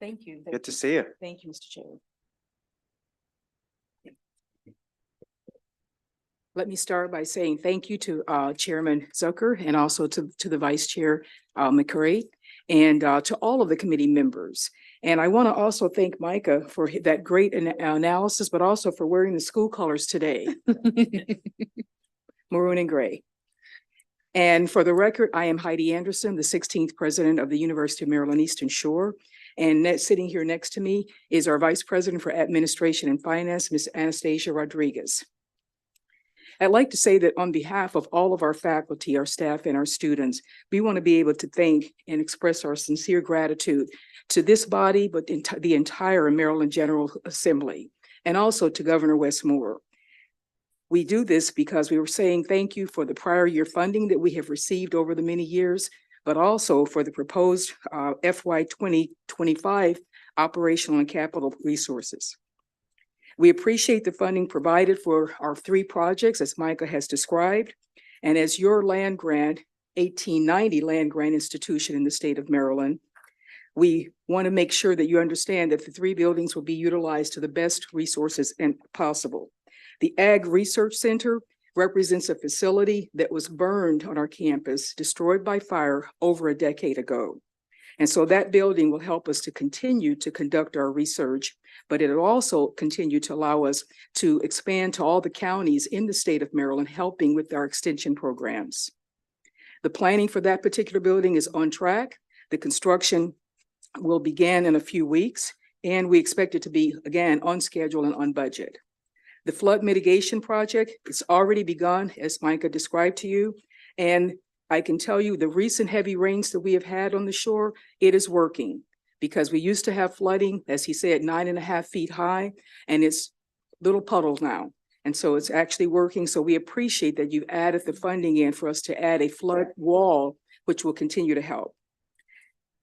Thank you. Good to see you. Thank you, Mr. Chair. Let me start by saying thank you to Chairman Zucker and also to the Vice Chair McCray and to all of the committee members. And I want to also thank Micah for that great analysis, but also for wearing the school colors today. Maroon and gray. And for the record, I am Heidi Anderson, the 16th president of the University of Maryland Eastern Shore. And sitting here next to me is our Vice President for Administration and Finance, Ms. Anastasia Rodriguez. I'd like to say that on behalf of all of our faculty, our staff, and our students, we want to be able to thank and express our sincere gratitude to this body, but the entire Maryland General Assembly, and also to Governor Wes Moore. We do this because we were saying thank you for the prior year funding that we have received over the many years, but also for the proposed FY 2025 operational and capital resources. We appreciate the funding provided for our 3 projects, as Micah has described, and as your land grant, 1890 land grant institution in the state of Maryland, we want to make sure that you understand that the 3 buildings will be utilized to the best resources possible. The Ag Research Center represents a facility that was burned on our campus, destroyed by fire over a decade ago. And so that building will help us to continue to conduct our research, but it'll also continue to allow us to expand to all the counties in the state of Maryland, helping with our extension programs. The planning for that particular building is on track. The construction will begin in a few weeks, and we expect it to be, again, on schedule and on budget. The flood mitigation project is already begun, as Micah described to you, and I can tell you the recent heavy rains that we have had on the shore, it is working, because we used to have flooding, as he said, 9.5 feet high, and it's little puddles now. And so it's actually working. So we appreciate that you've added the funding in for us to add a flood wall, which will continue to help.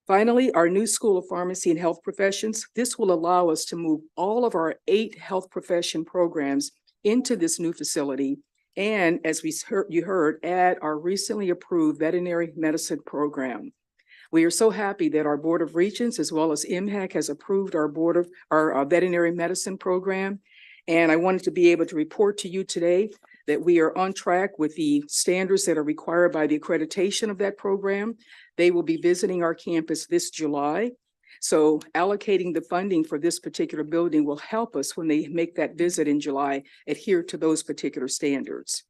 Finally, our new School of Pharmacy and Health Professions, this will allow us to move all of our 8 health profession programs into this new facility. And as you heard, add our recently approved veterinary medicine program. We are so happy that our Board of Regents, as well as MHAC, has approved our veterinary medicine program. And I wanted to be able to report to you today that we are on track with the standards that are required by the accreditation of that program. They will be visiting our campus this July. So allocating the funding for this particular building will help us when they make that visit in July, adhere to those particular standards.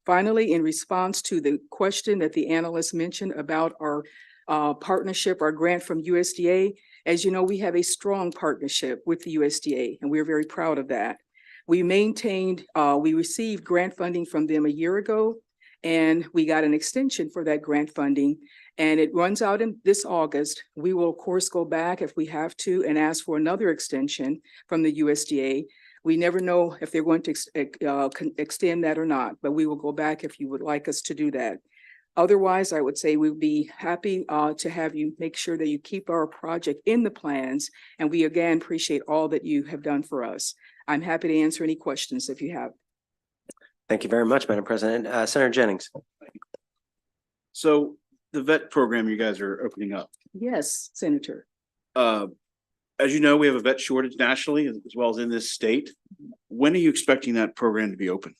Finally, in response to the question that the analyst mentioned about our partnership, our grant from USDA, as you know, we have a strong partnership with the USDA, and we're very proud of that. We received grant funding from them a year ago, and we got an extension for that grant funding, and it runs out in this August. We will, of course, go back if we have to and ask for another extension from the USDA. We never know if they're going to extend that or not, but we will go back if you would like us to do that. Otherwise, I would say we'd be happy to have you make sure that you keep our project in the plans, and we again appreciate all that you have done for us. I'm happy to answer any questions if you have. Thank you very much, Madam President. Senator Jennings. So the vet program you guys are opening up. Yes, Senator. As you know, we have a vet shortage nationally as well as in this state. When are you expecting that program to be open?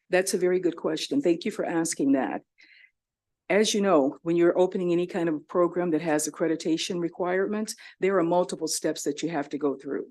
That's a very good question. Thank you for asking that. As you know, when you're opening any kind of program that has accreditation requirements, there are multiple steps that you have to go through.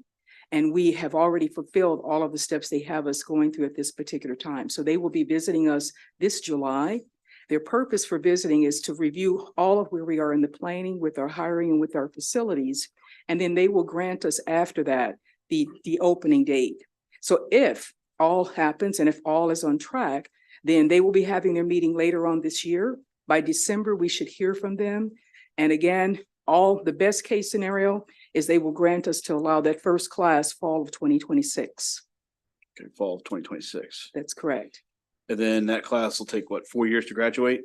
And we have already fulfilled all of the steps they have us going through at this particular time. So they will be visiting us this July. Their purpose for visiting is to review all of where we are in the planning with our hiring and with our facilities. And then they will grant us after that the opening date. So if all happens and if all is on track, then they will be having their meeting later on this year. By December, we should hear from them. And again, the best case scenario is they will grant us to allow that first class fall of 2026. Okay, fall of 2026. That's correct. And then that class will take what, 4 years to graduate?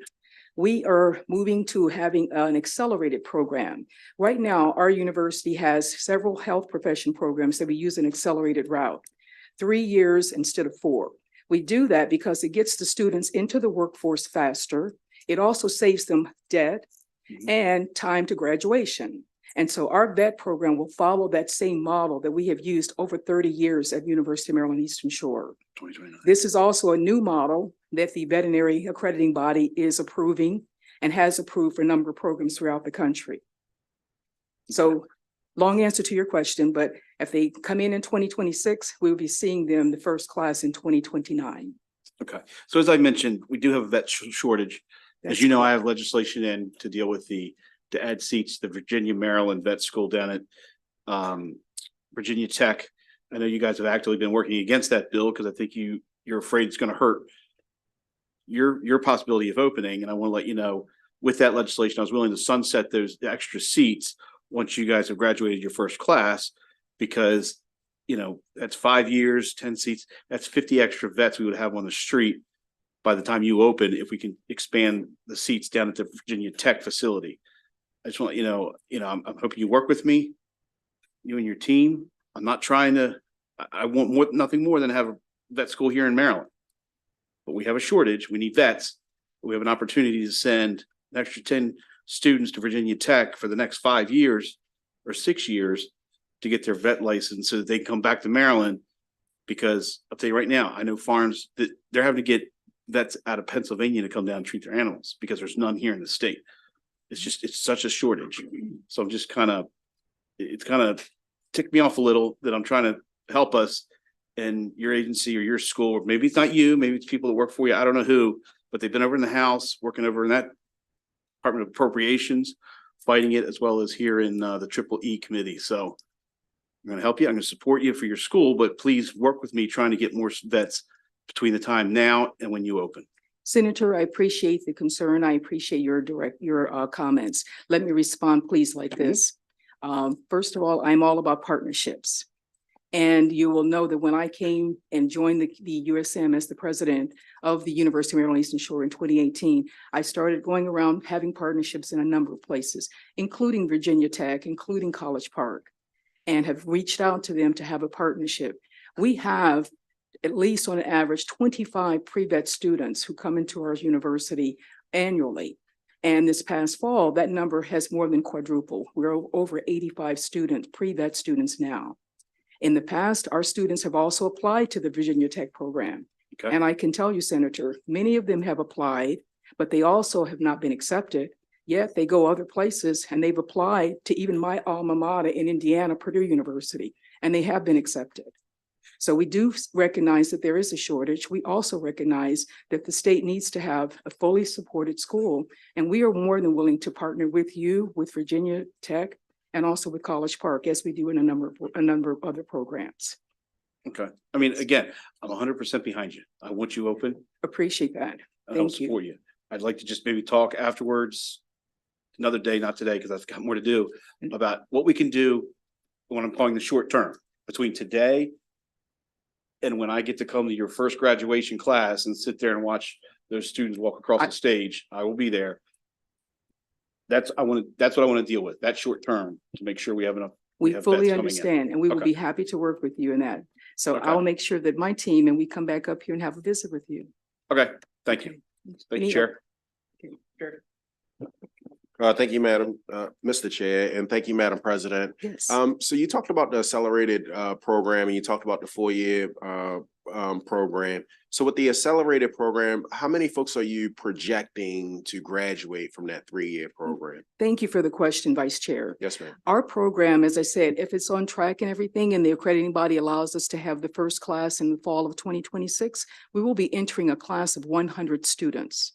We are moving to having an accelerated program. Right now, our university has several health profession programs that we use an accelerated route, 3 years instead of 4. We do that because it gets the students into the workforce faster. It also saves them debt and time to graduation. And so our vet program will follow that same model that we have used over 30 years at University of Maryland Eastern Shore. 2029. This is also a new model that the veterinary accrediting body is approving and has approved for a number of programs throughout the country. So long answer to your question, but if they come in 2026, we'll be seeing them the first class in 2029. Okay, so as I mentioned, we do have a vet shortage. As you know, I have legislation in to deal with to add seats to the Virginia, Maryland vet school down at Virginia Tech. I know you guys have actively been working against that bill because I think you're afraid it's going to hurt your possibility of opening. And I want to let you know, with that legislation, I was willing to sunset those extra seats once you guys have graduated your first class, because, you know, that's 5 years, 10 seats, that's 50 extra vets we would have on the street by the time you open, if we can expand the seats down at the Virginia Tech facility. I just want, I'm hoping you work with me, you and your team. I'm not trying to, I want nothing more than have a vet school here in Maryland. But we have a shortage. We need vets. We have an opportunity to send an extra 10 students to Virginia Tech for the next 5 years or 6 years to get their vet license so that they can come back to Maryland. Because I'll tell you right now, I know farms that they're having to get vets out of Pennsylvania to come down and treat their animals because there's none here in the state. It's such a shortage. So I'm just it's kind of ticked me off a little that I'm trying to help us, and your agency or your school, or maybe it's not you, maybe it's people that work for you. I don't know who, but they've been over in the House, working over in that Department of Appropriations, fighting it, as well as here in the EEE committee. So I'm going to help you. I'm going to support you for your school, but please work with me trying to get more vets between the time now and when you open. Senator, I appreciate the concern. I appreciate your comments. Let me respond, please, like this. First of all, I'm all about partnerships. And you will know that when I came and joined the USM as the president of the University of Maryland Eastern Shore in 2018, I started going around having partnerships in a number of places, including Virginia Tech, including College Park, and have reached out to them to have a partnership. We have at least on average 25 pre-vet students who come into our university annually. And this past fall, that number has more than quadrupled. We're over 85 students, pre-vet students now. In the past, our students have also applied to the Virginia Tech program. Okay. And I can tell you, Senator, many of them have applied, but they also have not been accepted. Yet they go other places and they've applied to even my alma mater in Indiana, Purdue University, and they have been accepted. So we do recognize that there is a shortage. We also recognize that the state needs to have a fully supported school, and we are more than willing to partner with you, with Virginia Tech, and also with College Park, as we do in a number of other programs. Okay. I mean, again, I'm 100% behind you. I want you open. Appreciate that. I'll Thank you. support you. I'd like to just maybe talk afterwards, another day, not today, because I've got more to do, about what we can do when I'm calling the short term between today and when I get to come to your first graduation class and sit there and watch those students walk across the stage. I will be there. That's what I want to deal with, that short term, to make sure we have enough. We have fully vets coming in. understand, and we will Okay. be happy to work with you in that. So Okay. I'll make sure that my team and we come back up here and have a visit with you. Okay, thank you. Thank you, Chair. Thank you, Madam, Mr. Chair, and thank you, Madam President. Yes. So you talked about the accelerated program, and you talked about the 4-year program. So with the accelerated program, how many folks are you projecting to graduate from that 3-year program? Thank you for the question, Vice Chair. Yes, ma'am. Our program, as I said, if it's on track and everything, and the accrediting body allows us to have the first class in the fall of 2026, we will be entering a class of 100 students.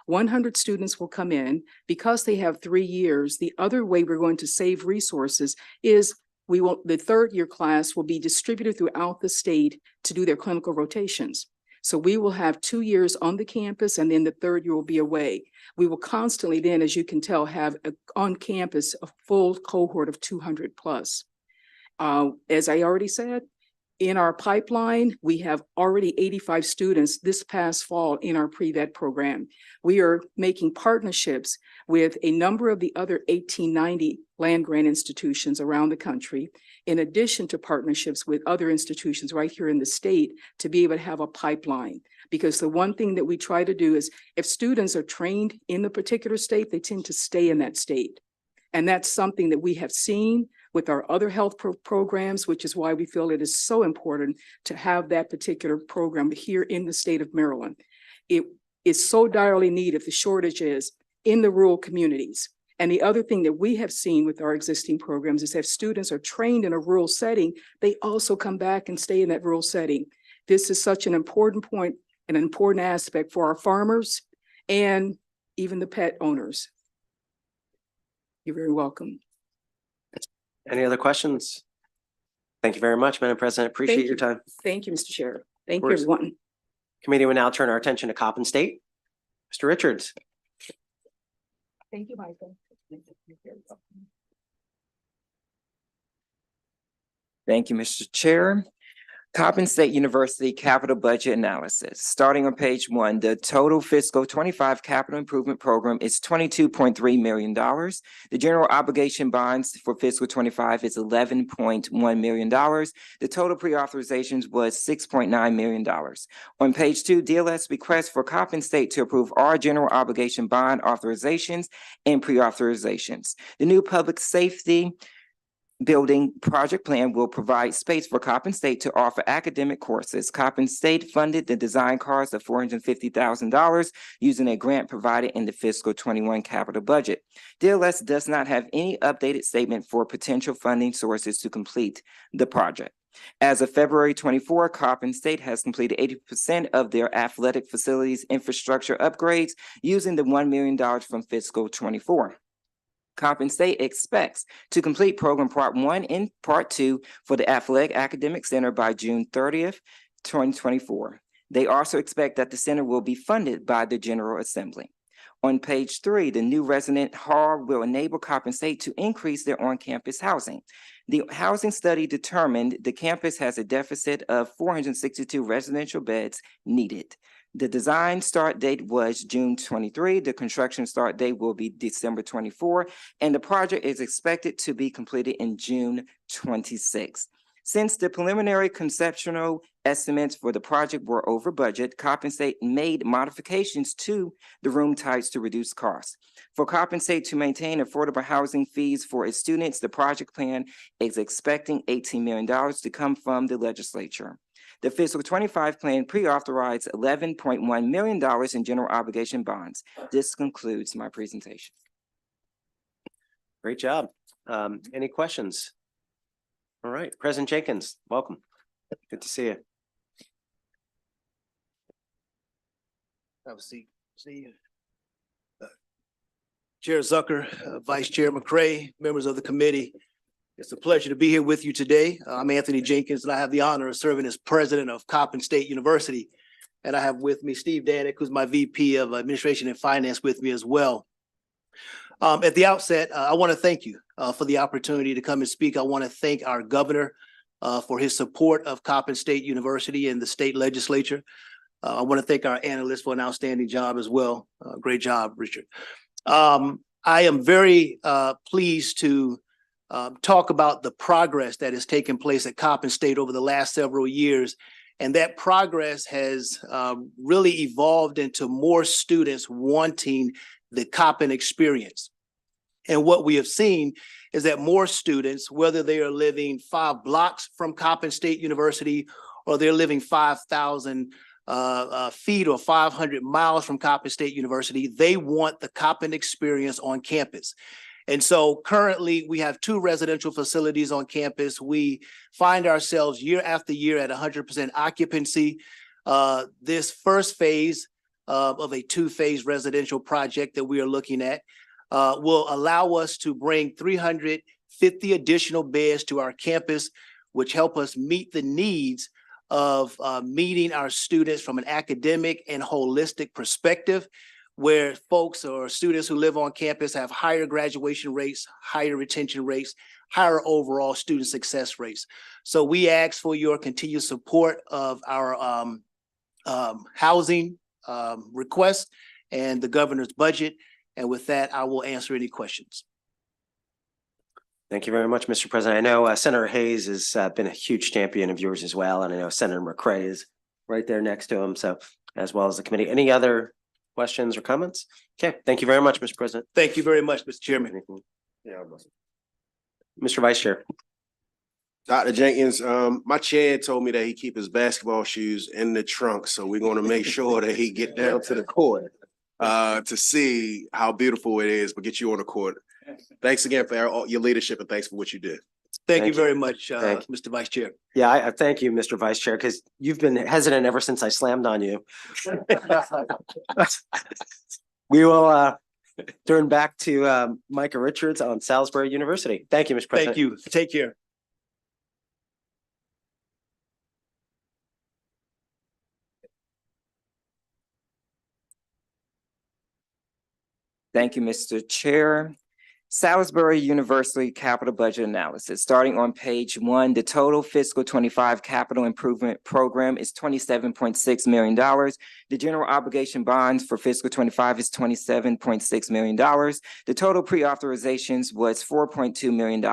100 students will come in. Because they have 3 years, the other way we're going to save resources is the 3rd-year class will be distributed throughout the state to do their clinical rotations. So we will have 2 years on the campus, and then the 3rd year will be away. We will constantly then, as you can tell, have on campus a full cohort of 200 plus. As I already said, in our pipeline, we have already 85 students this past fall in our pre-vet program. We are making partnerships with a number of the other 1890 land-grant institutions around the country, in addition to partnerships with other institutions right here in the state to be able to have a pipeline. Because the one thing that we try to do is if students are trained in the particular state, they tend to stay in that state. And that's something that we have seen with our other health programs, which is why we feel it is so important to have that particular program here in the state of Maryland. It is so direly needed, the shortage is in the rural communities. And the other thing that we have seen with our existing programs is if students are trained in a rural setting, they also come back and stay in that rural setting. This is such an important point, an important aspect for our farmers and even the pet owners. You're very welcome. Any other questions? Thank you very much, Madam President. Appreciate your time. Thank you, Mr. Chair. Thank you, Of course. everyone. Committee will now turn our attention to Coppin State. Mr. Richards. Thank you, Michael. Thank you, Mr. Chair. Coppin State University Capital Budget Analysis. Starting on page 1, the total fiscal 25 capital improvement program is $22.3 million. The general obligation bonds for fiscal 25 is $11.1 million. The total pre-authorizations was $6.9 million. On page 2, DLS requests for Coppin State to approve all general obligation bond authorizations and pre-authorizations. The new public safety building project plan will provide space for Coppin State to offer academic courses. Coppin State funded the design cost of $450,000 using a grant provided in the fiscal 21 capital budget. DLS does not have any updated statement for potential funding sources to complete the project. As of February 24, Coppin State has completed 80% of their athletic facilities infrastructure upgrades using the $1 million from fiscal 24. Coppin State expects to complete program part 1 and part 2 for the Athletic Academic Center by June 30th, 2024. They also expect that the center will be funded by the General Assembly. On page 3, the new resident hall will enable Coppin State to increase their on-campus housing. The housing study determined the campus has a deficit of 462 residential beds needed. The design start date was June 23. The construction start date will be December 24, and the project is expected to be completed in June 26. Since the preliminary conceptual estimates for the project were over budget, Coppin State made modifications to the room types to reduce costs. For Coppin State to maintain affordable housing fees for its students, the project plan is expecting $18 million to come from the legislature. The fiscal 25 plan pre-authorized $11.1 million in general obligation bonds. This concludes my presentation. Great job. Any questions? All right, President Jenkins, welcome. Good to see you. Have a seat. See you. Chair Zucker, Vice Chair McCray, members of the committee. It's a pleasure to be here with you today. I'm Anthony Jenkins, and I have the honor of serving as president of Coppin State University. And I have with me Steve Danick, who's my VP of Administration and Finance with me as well. At the outset, I want to thank you for the opportunity to come and speak. I want to thank our governor for his support of Coppin State University and the state legislature. I want to thank our analysts for an outstanding job as well. Great job, Richard. I am very pleased to talk about the progress that has taken place at Coppin State over the last several years. And that progress has really evolved into more students wanting the Coppin experience. And what we have seen is that more students, whether they are living 5 blocks from Coppin State University or they're living 5,000 feet or 500 miles from Coppin State University. They want the Coppin experience on campus. And so currently we have 2 residential facilities on campus. We find ourselves year after year at 100% occupancy. This first phase of a 2-phase residential project that we are looking at will allow us to bring 350 additional beds to our campus, which help us meet the needs of meeting our students from an academic and holistic perspective, where folks or students who live on campus have higher graduation rates, higher retention rates, higher overall student success rates. So we ask for your continued support of our housing request and the governor's budget. And with that, I will answer any questions. Thank you very much, Mr. President. I know Senator Hayes has been a huge champion of yours as well. And I know Senator McCray is right there next to him. So as well as the committee. Any other questions or comments? Okay, thank you very much, Mr. President. Thank you very much, Mr. Chairman. Mr. Vice Chair. Dr. Jenkins, my chair told me that he keep his basketball shoes in the trunk, so we're going to make sure that he get down to the court to see how beautiful it is, but get you on the court. Thanks again for all your leadership and thanks for what you did. Thank you very much, Mr. Vice Chair. Yeah, I thank you, Mr. Vice Chair, because you've been hesitant ever since I slammed on you. We will turn back to Micah Richards on Salisbury University. Thank you, Mr. President. Thank you. Take care. Thank you, Mr. Chair. Salisbury University Capital Budget Analysis. Starting on page 1, the total fiscal 25 capital improvement program is $27.6 million. The general obligation bonds for fiscal 25 is $27.6 million. The total pre-authorizations was $4.2 million.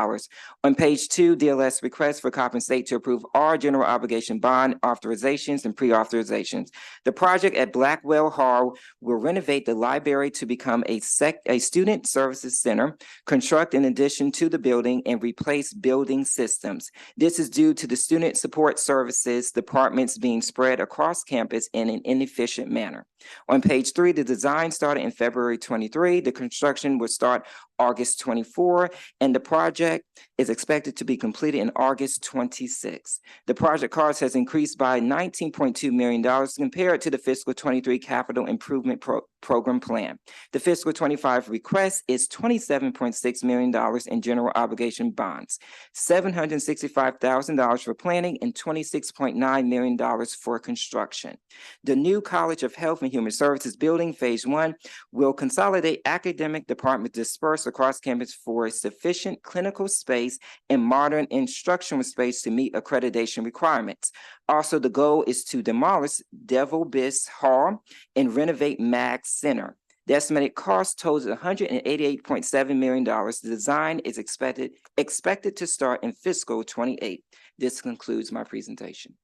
On page 2, DLS requests for Coppin State to approve all general obligation bond authorizations and pre-authorizations. The project at Blackwell Hall will renovate the library to become a student services center, construct in addition to the building, and replace building systems. This is due to the student support services departments being spread across campus in an inefficient manner. On page 3, the design started in February 23. The construction will start August 24, and the project is expected to be completed in August 26. The project cost has increased by $19.2 million compared to the fiscal 23 capital improvement program plan. The fiscal 25 request is $27.6 million in general obligation bonds, $765,000 for planning, and $26.9 million for construction. The new College of Health and Human Services building, phase 1, will consolidate academic departments dispersed across campus for sufficient clinical space and modern instructional space to meet accreditation requirements. Also, the goal is to demolish Devil Biss Hall and renovate Mag Center. The estimated cost totals $188.7 million. The design is expected to start in fiscal 28. This concludes my presentation.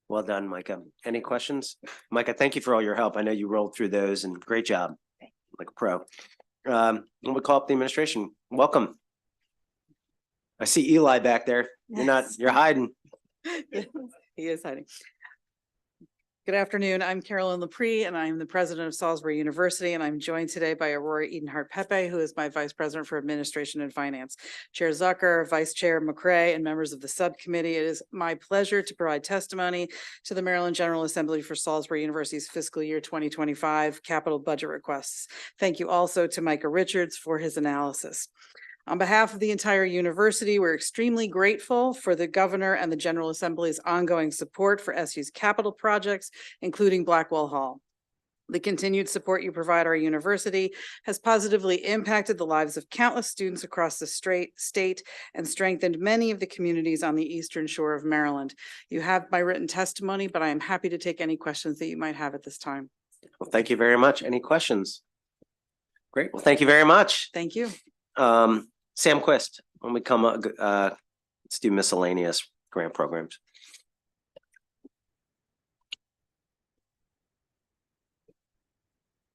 Well done, Micah. Any questions? Micah, thank you for all your help. I know you rolled through those and great job, like a pro. We'll call up the administration. Welcome. I see Eli back there. You're hiding. He is hiding. Good afternoon. I'm Carolyn Lepre, and I'm the president of Salisbury University, and I'm joined today by Aurora Edenhart-Pepe, who is my vice president for administration and finance. Chair Zucker, Vice Chair McCray, and members of the subcommittee, it is my pleasure to provide testimony to the Maryland General Assembly for Salisbury University's fiscal year 2025 capital budget requests. Thank you also to Micah Richards for his analysis. On behalf of the entire university, we're extremely grateful for the governor and the General Assembly's ongoing support for SU's capital projects, including Blackwell Hall. The continued support you provide our university has positively impacted the lives of countless students across the state and strengthened many of the communities on the Eastern Shore of Maryland. You have my written testimony, but I am happy to take any questions that you might have at this time. Well, thank you very much. Any questions? Great. Well, thank you very much. Thank you. Sam Quist, when we come up, let's do miscellaneous grant programs.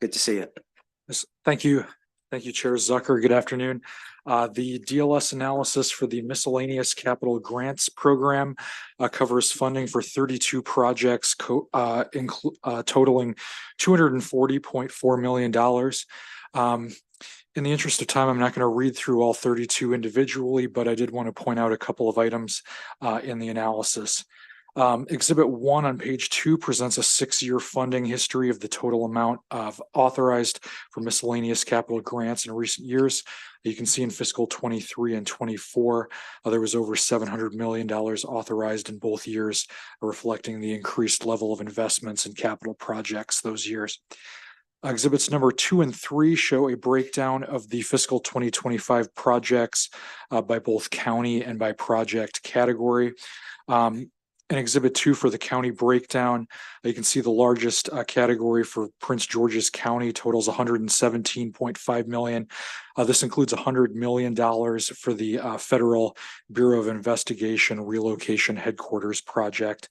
Good to see you. Yes, thank you. Thank you, Chair Zucker. Good afternoon. The DLS analysis for the miscellaneous capital grants program covers funding for 32 projects totaling $240.4 million. In the interest of time, I'm not going to read through all 32 individually, but I did want to point out a couple of items in the analysis. Exhibit 1 on page 2 presents a 6-year funding history of the total amount of authorized for miscellaneous capital grants in recent years. You can see in fiscal 23 and 24, there was over $700 million authorized in both years, reflecting the increased level of investments in capital projects those years. Exhibits number 2 and 3 show a breakdown of the fiscal 2025 projects by both county and by project category. In Exhibit 2 for the county breakdown, you can see the largest category for Prince George's County totals $117.5 million. This includes $100 million for the Federal Bureau of Investigation Relocation Headquarters project.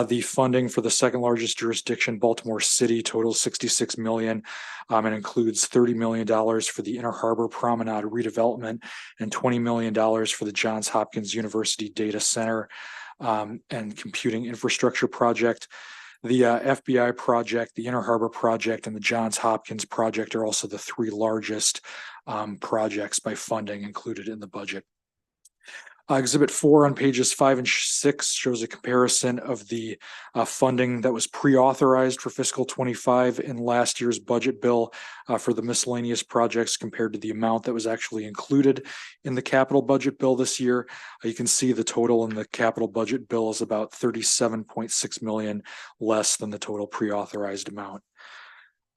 The funding for the second largest jurisdiction, Baltimore City, totals $66 million and includes $30 million for the Inner Harbor Promenade redevelopment and $20 million for the Johns Hopkins University Data Center and computing infrastructure project. The FBI project, the Inner Harbor project, and the Johns Hopkins project are also the 3 largest projects by funding included in the budget. Exhibit 4 on pages 5 and 6 shows a comparison of the funding that was pre-authorized for fiscal 25 in last year's budget bill for the miscellaneous projects compared to the amount that was actually included in the capital budget bill this year. You can see the total in the capital budget bill is about $37.6 million less than the total pre-authorized amount.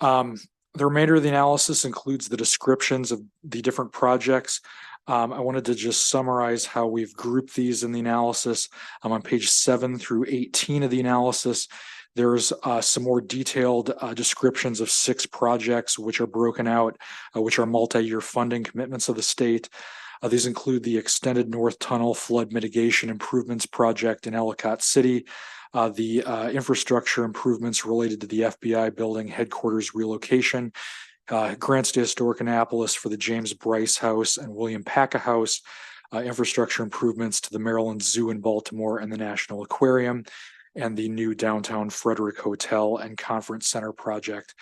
The remainder of the analysis includes the descriptions of the different projects. I wanted to just summarize how we've grouped these in the analysis. On page 7 through 18 of the analysis, there's some more detailed descriptions of 6 projects which are broken out, which are multi-year funding commitments of the state. These include the Extended North Tunnel Flood Mitigation Improvements Project in Ellicott City, the infrastructure improvements related to the FBI building headquarters relocation, grants to Historic Annapolis for the James Bryce House and William Packa House, infrastructure improvements to the Maryland Zoo in Baltimore and the National Aquarium, and the new downtown Frederick Hotel and Conference Center project.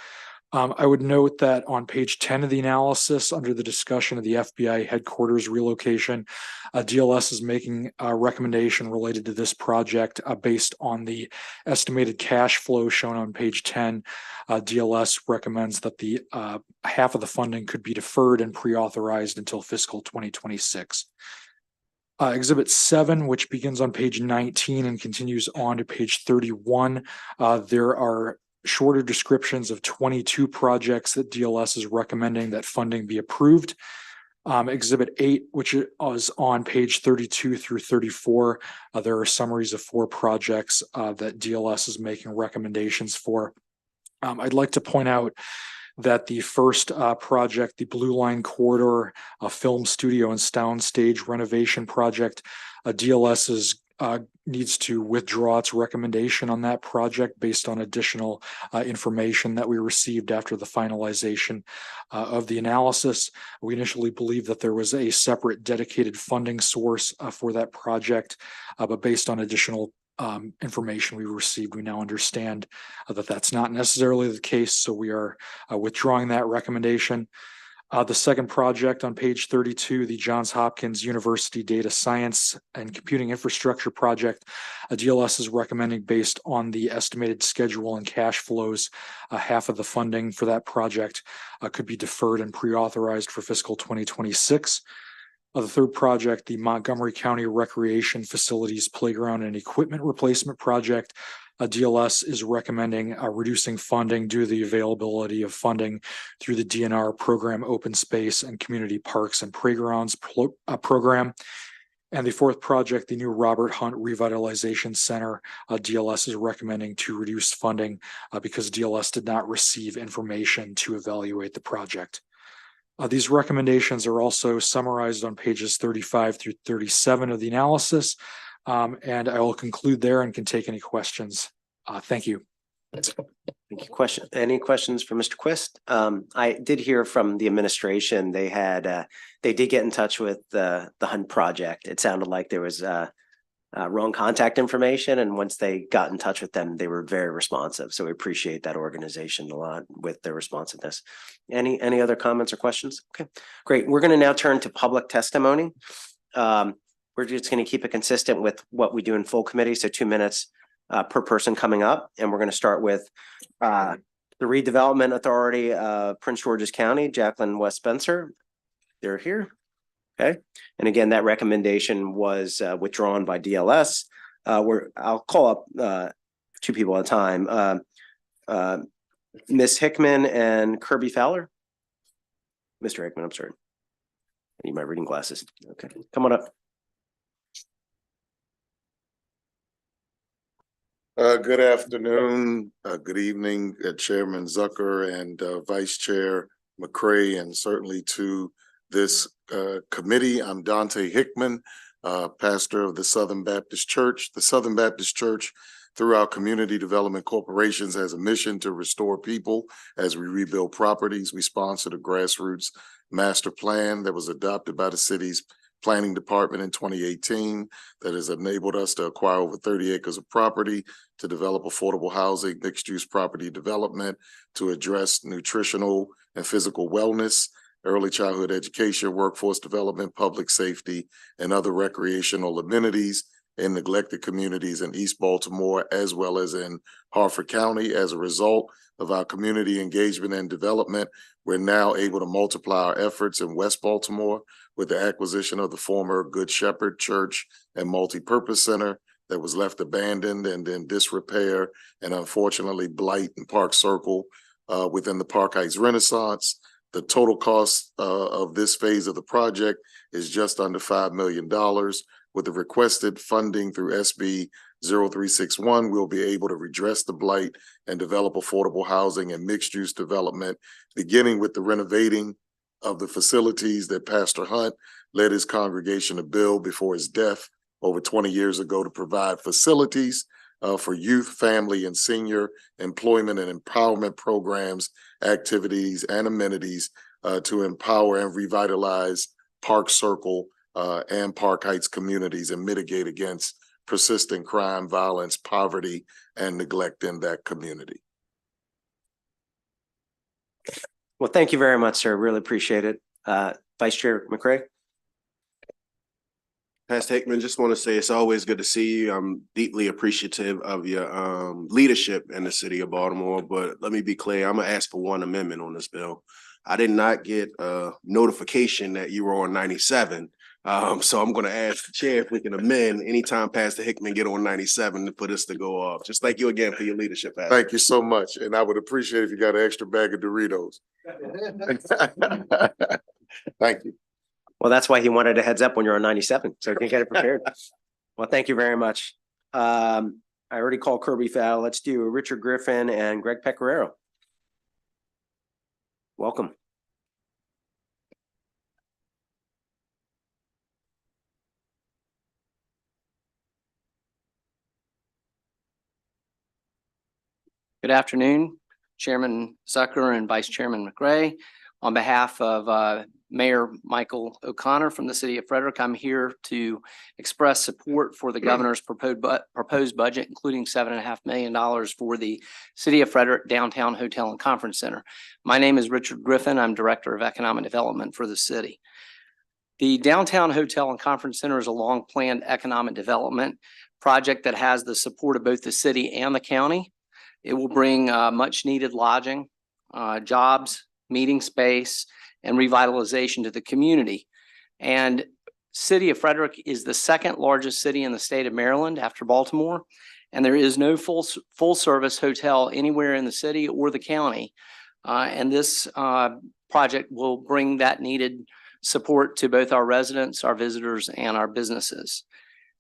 I would note that on page 10 of the analysis, under the discussion of the FBI headquarters relocation, DLS is making a recommendation related to this project based on the estimated cash flow shown on page 10. DLS recommends that the half of the funding could be deferred and pre-authorized until fiscal 2026. Exhibit 7, which begins on page 19 and continues on to page 31, there are shorter descriptions of 22 projects that DLS is recommending that funding be approved. Exhibit 8, which is on page 32 through 34, there are summaries of 4 projects that DLS is making recommendations for. I'd like to point out that the first project, the Blue Line Corridor film studio and soundstage renovation project, DLS needs to withdraw its recommendation on that project based on additional information that we received after the finalization of the analysis. We initially believed that there was a separate dedicated funding source for that project, but based on additional information we received, we now understand that that's not necessarily the case, so we are withdrawing that recommendation. The second project on page 32, the Johns Hopkins University Data Science and Computing Infrastructure Project, DLS is recommending, based on the estimated schedule and cash flows, half of the funding for that project could be deferred and pre-authorized for fiscal 2026. The third project, the Montgomery County Recreation Facilities Playground and Equipment Replacement Project, DLS is recommending reducing funding due to the availability of funding through the DNR program Open Space and Community Parks and Playgrounds program. And the fourth project, the new Robert Hunt Revitalization Center, DLS is recommending to reduce funding because DLS did not receive information to evaluate the project. These recommendations are also summarized on pages 35 through 37 of the analysis. And I will conclude there and can take any questions. Thank you. Thank you. Any questions for Mr. Quist? I did hear from the administration, they did get in touch with the Hunt project. It sounded like there was wrong contact information, and once they got in touch with them, they were very responsive. So we appreciate that organization a lot with their responsiveness. Any other comments or questions? Okay, great. We're going to now turn to public testimony. We're just going to keep it consistent with what we do in full committee. So 2 minutes per person coming up. And we're going to start with the Redevelopment Authority of Prince George's County, Jacqueline West Spencer. They're here. Okay. And again, that recommendation was withdrawn by DLS. I'll call up 2 people at a time. Ms. Hickman and Kirby Fowler. Mr. Hickman, I'm sorry. I need my reading glasses. Okay, come on up. Good afternoon, good evening, Chairman Zucker and Vice Chair McCray, and certainly to this committee. I'm Dante Hickman, pastor of the Southern Baptist Church. The Southern Baptist Church, through our community development corporations, has a mission to restore people as we rebuild properties. We sponsored a grassroots master plan that was adopted by the city's planning department in 2018 that has enabled us to acquire over 30 acres of property to develop affordable housing, mixed-use property development to address nutritional and physical wellness, early childhood education, workforce development, public safety, and other recreational amenities in neglected communities in East Baltimore, as well as in Harford County. As a result of our community engagement and development, we're now able to multiply our efforts in West Baltimore with the acquisition of the former Good Shepherd Church and Multipurpose Center that was left abandoned and in disrepair and unfortunately blight in Park Circle within the Park Heights Renaissance. The total cost of this phase of the project is just under $5 million. With the requested funding through SB 0361, we'll be able to redress the blight and develop affordable housing and mixed-use development, beginning with the renovating of the facilities that Pastor Hunt led his congregation to build before his death over 20 years ago to provide facilities for youth, family, and senior employment and empowerment programs, activities, and amenities to empower and revitalize Park Circle and Park Heights communities and mitigate against persistent crime, violence, poverty, and neglect in that community. Well, thank you very much, sir. Really appreciate it. Vice Chair McCray. Pastor Hickman, just want to say it's always good to see you. I'm deeply appreciative of your leadership in the city of Baltimore, but let me be clear, I'm gonna ask for one amendment on this bill. I did not get a notification that you were on 97. So I'm going to ask the chair if we can amend anytime Pastor Hickman get on 97 for this to go off. Just thank you again for your leadership, Pastor. Thank you so much. And I would appreciate if you got an extra bag of Doritos. Thank you. Well, that's why he wanted a heads up when you're on 97, so he can get it prepared. Well, thank you very much. I already called Kirby Fowl. Let's do Richard Griffin and Greg Pecoraro. Welcome. Good afternoon, Chairman Zucker and Vice Chairman McRae. On behalf of Mayor Michael O'Connor from the city of Frederick, I'm here to express support for the governor's proposed budget, including $7.5 million for the City of Frederick Downtown Hotel and Conference Center. My name is Richard Griffin. I'm Director of Economic Development for the city. The Downtown Hotel and Conference Center is a long-planned economic development project that has the support of both the city and the county. It will bring much needed lodging, jobs, meeting space, and revitalization to the community. And City of Frederick is the second largest city in the state of Maryland after Baltimore. And there is no full service hotel anywhere in the city or the county. And this project will bring that needed support to both our residents, our visitors, and our businesses.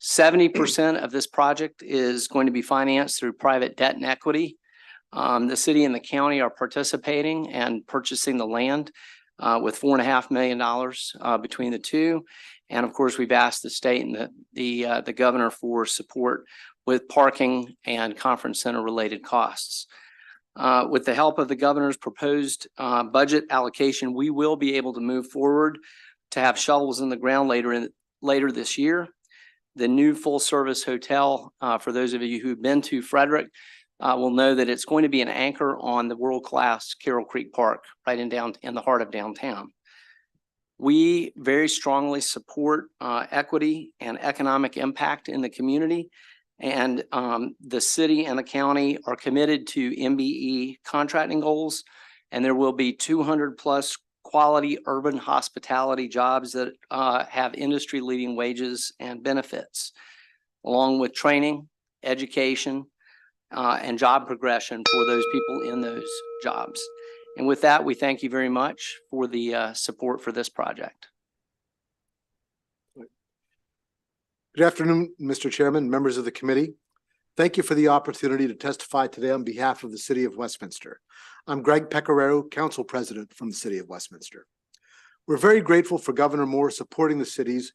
70% of this project is going to be financed through private debt and equity. The city and the county are participating and purchasing the land with $4.5 million between the two. And of course, we've asked the state and the governor for support with parking and conference center related costs. With the help of the governor's proposed budget allocation, we will be able to move forward to have shovels in the ground later this year. The new full-service hotel, for those of you who've been to Frederick, will know that it's going to be an anchor on the world-class Carroll Creek Park, right in the heart of downtown. We very strongly support equity and economic impact in the community. And the city and the county are committed to MBE contracting goals. And there will be 200 plus quality urban hospitality jobs that have industry leading wages and benefits, along with training, education, and job progression for those people in those jobs. And with that, we thank you very much for the support for this project. Good afternoon, Mr. Chairman, members of the committee. Thank you for the opportunity to testify today on behalf of the City of Westminster. I'm Greg Pecoraro, Council President from the City of Westminster. We're very grateful for Governor Moore supporting the cities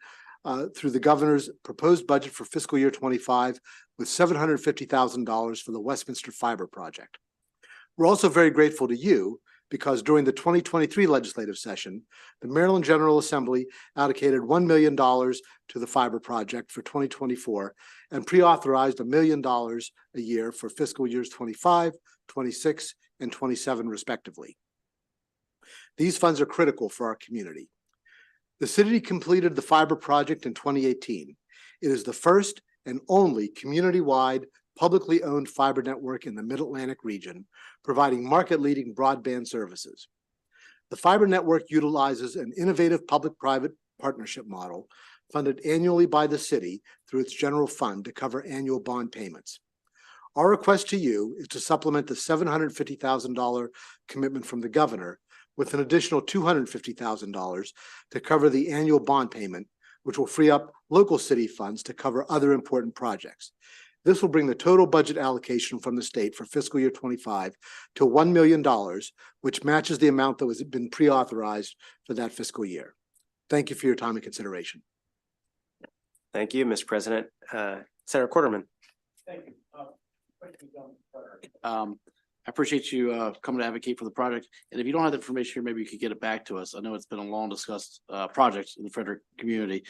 through the governor's proposed budget for fiscal year 25 with $750,000 for the Westminster Fiber Project. We're also very grateful to you because during the 2023 legislative session, the Maryland General Assembly allocated $1 million to the fiber project for 2024 and pre-authorized $1 million a year for fiscal years 25, 26, and 27 respectively. These funds are critical for our community. The city completed the fiber project in 2018. It is the first and only community-wide publicly owned fiber network in the Mid-Atlantic region, providing market-leading broadband services. The fiber network utilizes an innovative public-private partnership model funded annually by the city through its general fund to cover annual bond payments. Our request to you is to supplement the $750,000 commitment from the governor with an additional $250,000 to cover the annual bond payment, which will free up local city funds to cover other important projects. This will bring the total budget allocation from the state for fiscal year 25 to $1 million, which matches the amount that was been pre-authorized for that fiscal year. Thank you for your time and consideration. Thank you, Mr. President. Senator Quarterman. Thank you. I appreciate you coming to advocate for the project. And if you don't have the information here, maybe you could get it back to us. I know it's been a long discussed project in the Frederick community.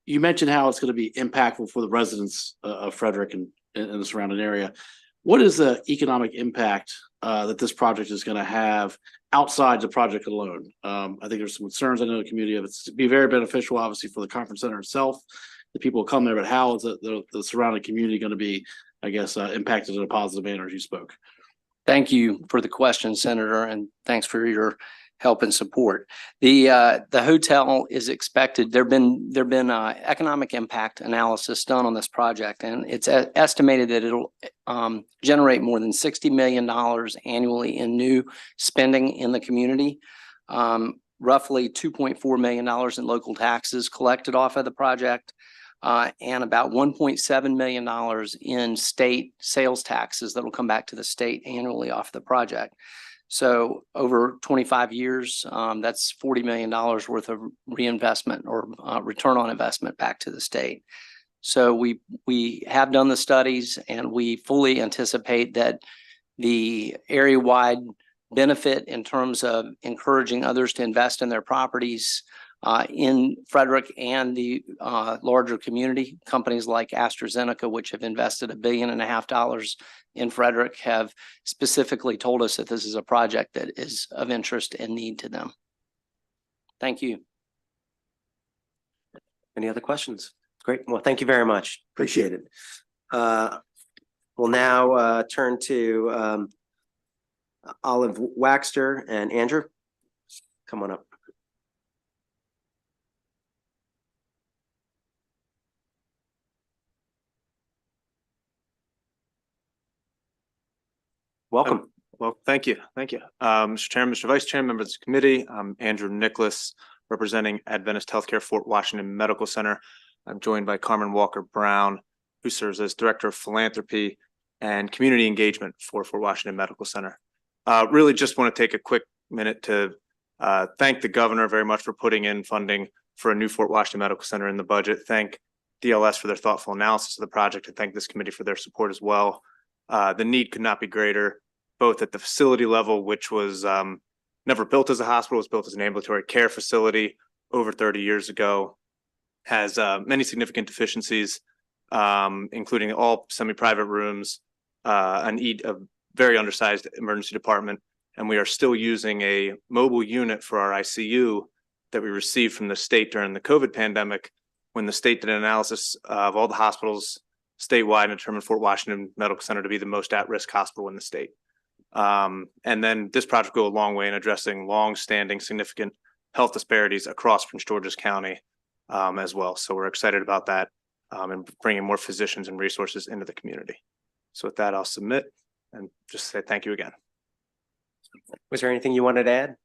You mentioned how it's going to be impactful for the residents of Frederick and the surrounding area. What is the economic impact that this project is going to have outside the project alone? I think there's some concerns I know the community of. It's be very beneficial, obviously, for the conference center itself. The people who come there, but how is the surrounding community going to be, I guess, impacted in a positive manner as you spoke? Thank you for the question, Senator, and thanks for your help and support. The hotel is expected. There've been economic impact analysis done on this project, and it's estimated that it'll generate more than $60 million annually in new spending in the community. Roughly $2.4 million in local taxes collected off of the project, and about $1.7 million in state sales taxes that will come back to the state annually off the project. So over 25 years, that's $40 million worth of reinvestment or return on investment back to the state. So we have done the studies, and we fully anticipate that the area-wide benefit in terms of encouraging others to invest in their properties in Frederick and the larger community. Companies like AstraZeneca, which have invested $1.5 billion in Frederick, have specifically told us that this is a project that is of interest and need to them. Thank you. Any other questions? Great. Well, thank you very much. Appreciate it. We'll now turn to Olive Waxter and Andrew. Come on up. Welcome. Well, thank you. Thank you. Mr. Chairman, Mr. Vice Chairman, members of the committee, I'm Andrew Nicholas, representing Adventist Healthcare Fort Washington Medical Center. I'm joined by Carmen Walker Brown, who serves as Director of Philanthropy and Community Engagement for Fort Washington Medical Center. Really just want to take a quick minute to thank the governor very much for putting in funding for a new Fort Washington Medical Center in the budget. Thank DLS for their thoughtful analysis of the project, and thank this committee for their support as well. The need could not be greater, both at the facility level, which was never built as a hospital, was built as an ambulatory care facility over 30 years ago, has many significant deficiencies, including all semi-private rooms, a very undersized emergency department, and we are still using a mobile unit for our ICU that we received from the state during the COVID pandemic, when the state did an analysis of all the hospitals statewide and determined Fort Washington Medical Center to be the most at-risk hospital in the state. And then this project will go a long way in addressing long-standing significant health disparities across Prince George's County as well. So we're excited about that and bringing more physicians and resources into the community. So with that, I'll submit and just say thank you again. Was there anything you wanted to add?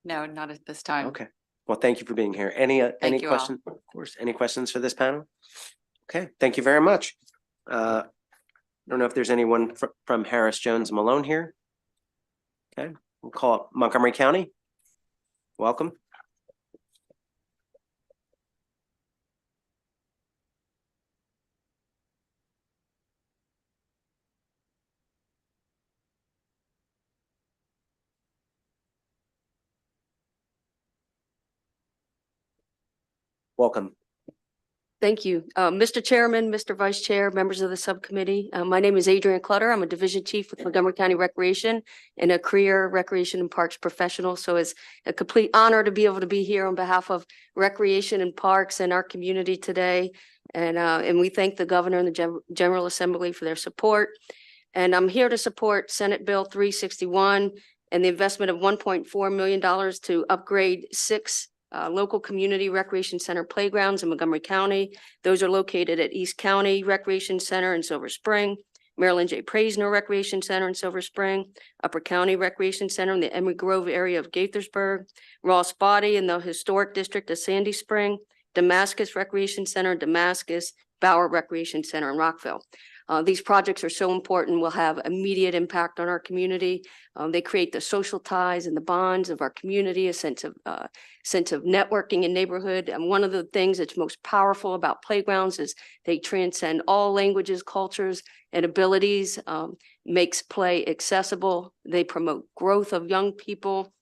No, not at this time. Okay. Well, thank you for being here. Any you all. questions? Of course. Any questions for this panel? Okay, thank you very much. I don't know if there's anyone from Harris Jones Malone here. Okay, we'll call up Montgomery County. Welcome. Welcome. Thank you. Mr. Chairman, Mr. Vice Chair, members of the subcommittee. My name is Adrienne Clutter. I'm a division chief with Montgomery County Recreation and a career recreation and parks professional. So it's a complete honor to be able to be here on behalf of recreation and parks and our community today. And we thank the governor and the General Assembly for their support. And I'm here to support Senate Bill 361 and the investment of $1.4 million to upgrade 6 local community recreation center playgrounds in Montgomery County. Those are located at East County Recreation Center in Silver Spring, Marilyn J. Praisner Recreation Center in Silver Spring, Upper County Recreation Center in the Emery Grove area of Gaithersburg, Ross Body in the historic district of Sandy Spring, Damascus Recreation Center in Damascus, Bauer Recreation Center in Rockville. These projects are so important, will have immediate impact on our community. They create the social ties and the bonds of our community, a sense of networking in neighborhood. And one of the things that's most powerful about playgrounds is they transcend all languages, cultures, and abilities, makes play accessible. They promote growth of young people.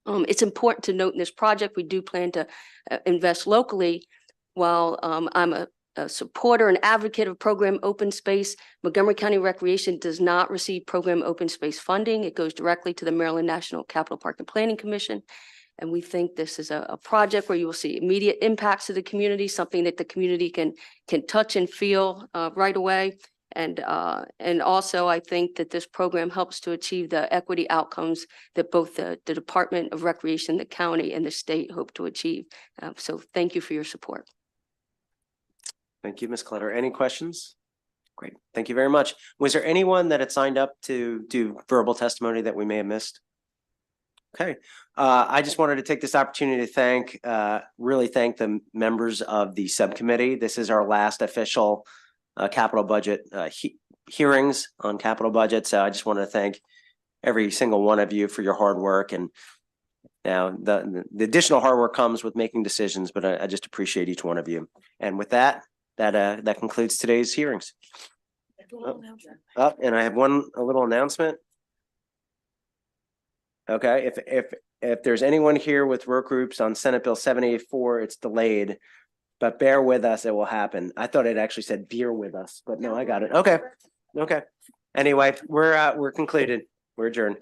It's important to note in this project, we do plan to invest locally. While I'm a supporter and advocate of program open space, Montgomery County Recreation does not receive program open space funding. It goes directly to the Maryland National Capital Park and Planning Commission. And we think this is a project where you will see immediate impacts to the community, something that the community can touch and feel right away. And also I think that this program helps to achieve the equity outcomes that both the Department of Recreation, the county, and the state hope to achieve. So thank you for your support. Thank you, Ms. Clutter. Any questions? Great. Thank you very much. Was there anyone that had signed up to do verbal testimony that we may have missed? Okay. I just wanted to take this opportunity to really thank the members of the subcommittee. This is our last official capital budget hearings on capital budget. So I just want to thank every single one of you for your hard work. And now the additional hard work comes with making decisions, but I just appreciate each one of you. And with that concludes today's hearings. And I have a little announcement. Okay, if there's anyone here with work groups on Senate Bill 784, it's delayed, but bear with us, it will happen. I thought it actually said beer with us, but no, I got it. Okay. Anyway, we're concluded. We're adjourned.